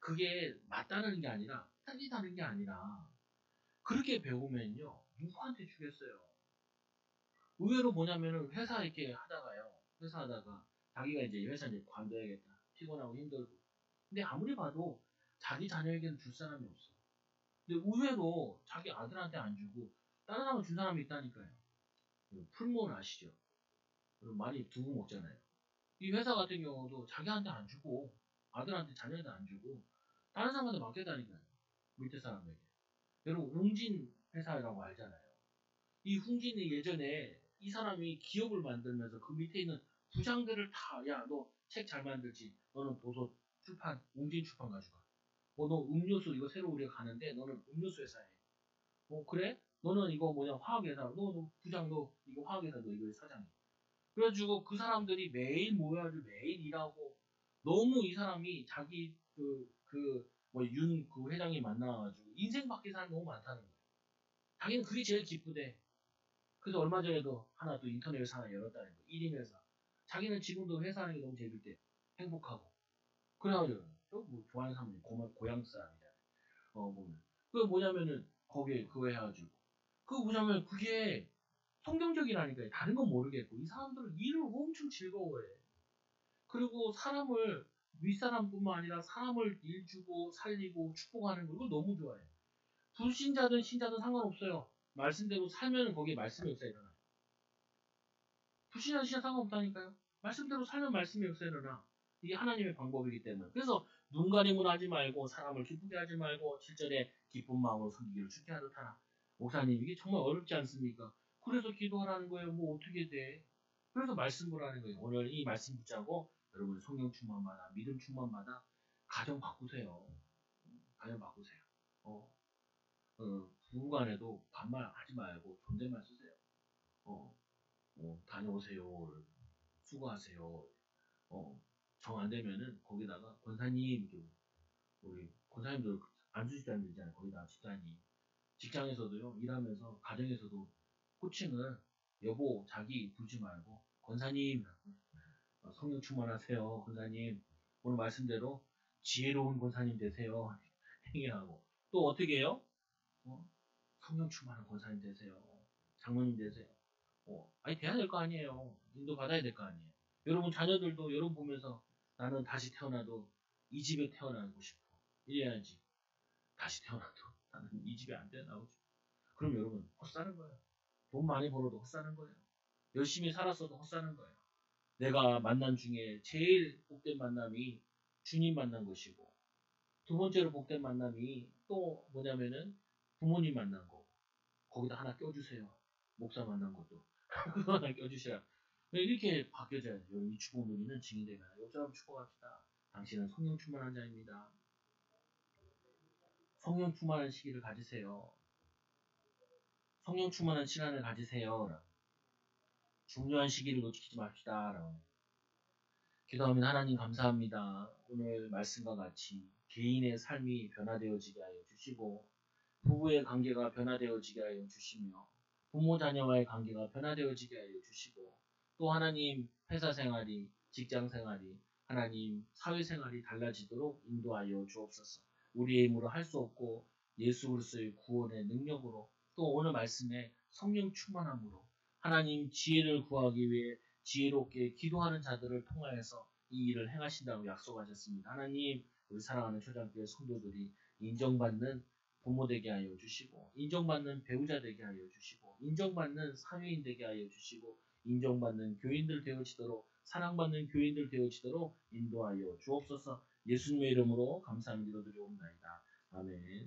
그게 맞다는 게 아니라, 틀리다는 게 아니라, 그렇게 배우면요, 누구한테 주겠어요? 의외로 뭐냐면은 회사 이렇게 하다가요, 회사 하다가 자기가 이제 회사 이제 관둬야겠다. 피곤하고 힘들고. 근데 아무리 봐도 자기 자녀에게는 줄 사람이 없어. 근데 의외로 자기 아들한테 안 주고 다른 사람 준 사람이 있다니까요. 풀무원 아시죠? 많이 두고 먹잖아요. 이 회사 같은 경우도 자기한테 안 주고 아들한테 자녀한테 안 주고 다른 사람한테 맡겨다니까요. 밑에 사람에게. 여러분 웅진 회사라고 알잖아요. 이 웅진이 예전에 이 사람이 기업을 만들면서 그 밑에 있는 부장들을 다, 야, 너 책 잘 만들지. 너는 도서 출판, 웅진 출판 가져가. 너 음료수 이거 새로 우리가 가는데 너는 음료수 회사에. 그래? 너는 이거 뭐냐 화학회사. 너 부장 너 이거 화학회사 너 이거 사장이. 그래가지고 그 사람들이 매일 모여가지고 매일 일하고 너무 이 사람이 자기 그 회장이 만나가지고 인생 바뀌는 사람이 너무 많다는 거예요. 자기는 그게 제일 기쁘대. 그래서 얼마 전에도 하나 또 인터넷 회사 하나 열었다는 거. 1인 회사. 자기는 지금도 회사 하는 게 너무 재밌대. 행복하고. 그래가지고, 뭐 좋아하는 사람이 고향 사람이잖아요. 보면. 그 뭐냐면은, 거기에 그거 해가지고. 그거 뭐냐면, 그게 성경적이라니까요. 다른 건 모르겠고. 이 사람들은 일을 엄청 즐거워해. 그리고 사람을, 윗사람뿐만 아니라 사람을 일 주고 살리고 축복하는 거, 이걸 너무 좋아해. 불신자든 신자든 상관없어요. 말씀대로 살면 거기에 말씀의 역사가 일어나요. 불신자든 신자 상관없다니까요. 말씀대로 살면 말씀의 역사가 일어나. 이게 하나님의 방법이기 때문에. 그래서 눈 가림을 하지 말고 사람을 기쁘게 하지 말고 7절에 기쁜 마음으로 섬기기를 주께 하듯 하라. 목사님 이게 정말 어렵지 않습니까? 그래서 기도하라는 거예요. 뭐 어떻게 돼? 그래서 말씀 보라는 거예요. 오늘 이 말씀 붙잡고 여러분 성령 충만받아 믿음 충만받아 가정 바꾸세요. 가정 바꾸세요. 부부간에도 반말하지 말고 존댓말 쓰세요. 다녀오세요. 수고하세요. 정 안 되면은 거기다가 권사님, 우리 권사님들 안수집단 들잖아요. 거기다 집단이 직장에서도요, 일하면서 가정에서도 호칭을 여보, 자기 부르지 말고 권사님, 성령 충만하세요. 권사님, 오늘 말씀대로 지혜로운 권사님 되세요. 행위하고 또 어떻게 해요? 성령 충만한 권사님 되세요. 장로님 되세요. 아니 돼야 될 거 아니에요. 인도 받아야 될 거 아니에요. 여러분 자녀들도 여러분 보면서 나는 다시 태어나도 이 집에 태어나고 싶어. 이래야지. 다시 태어나도 나는 이 집에 안 태어나고 싶어. 그럼 여러분 헛사는 거예요. 돈 많이 벌어도 헛사는 거예요. 열심히 살았어도 헛사는 거예요. 내가 만남 중에 제일 복된 만남이 주님 만난 것이고 두 번째로 복된 만남이 또 뭐냐면은 부모님 만난 거고 거기다 하나 껴주세요. 목사 만난 것도. 그거 하나 껴주셔야. 이렇게 바뀌어져야 돼요. 이 축복 누리는 증인되면. 옆 사람 축복합시다. 당신은 성령 충만한 자입니다. 성령 충만한 시기를 가지세요. 성령 충만한 시간을 가지세요. 중요한 시기를 놓치지 맙시다. 기도하면 하나님 감사합니다. 오늘 말씀과 같이 개인의 삶이 변화되어지게 하여 주시고 부부의 관계가 변화되어지게 하여 주시며 부모 자녀와의 관계가 변화되어지게 하여 주시고 또 하나님 회사 생활이 직장 생활이 하나님 사회생활이 달라지도록 인도하여 주옵소서. 우리의 힘으로 할 수 없고 예수 그리스도의 구원의 능력으로 또 오늘 말씀에 성령 충만함으로 하나님 지혜를 구하기 위해 지혜롭게 기도하는 자들을 통하여서 이 일을 행하신다고 약속하셨습니다. 하나님 우리 사랑하는 초장교회 성도들이 인정받는 부모 되게 하여 주시고 인정받는 배우자 되게 하여 주시고 인정받는 사회인 되게 하여 주시고 인정받는 교인들 되어지도록 사랑받는 교인들 되어지도록 인도하여 주옵소서. 예수님의 이름으로 감사함 기도드리옵나이다. 아멘.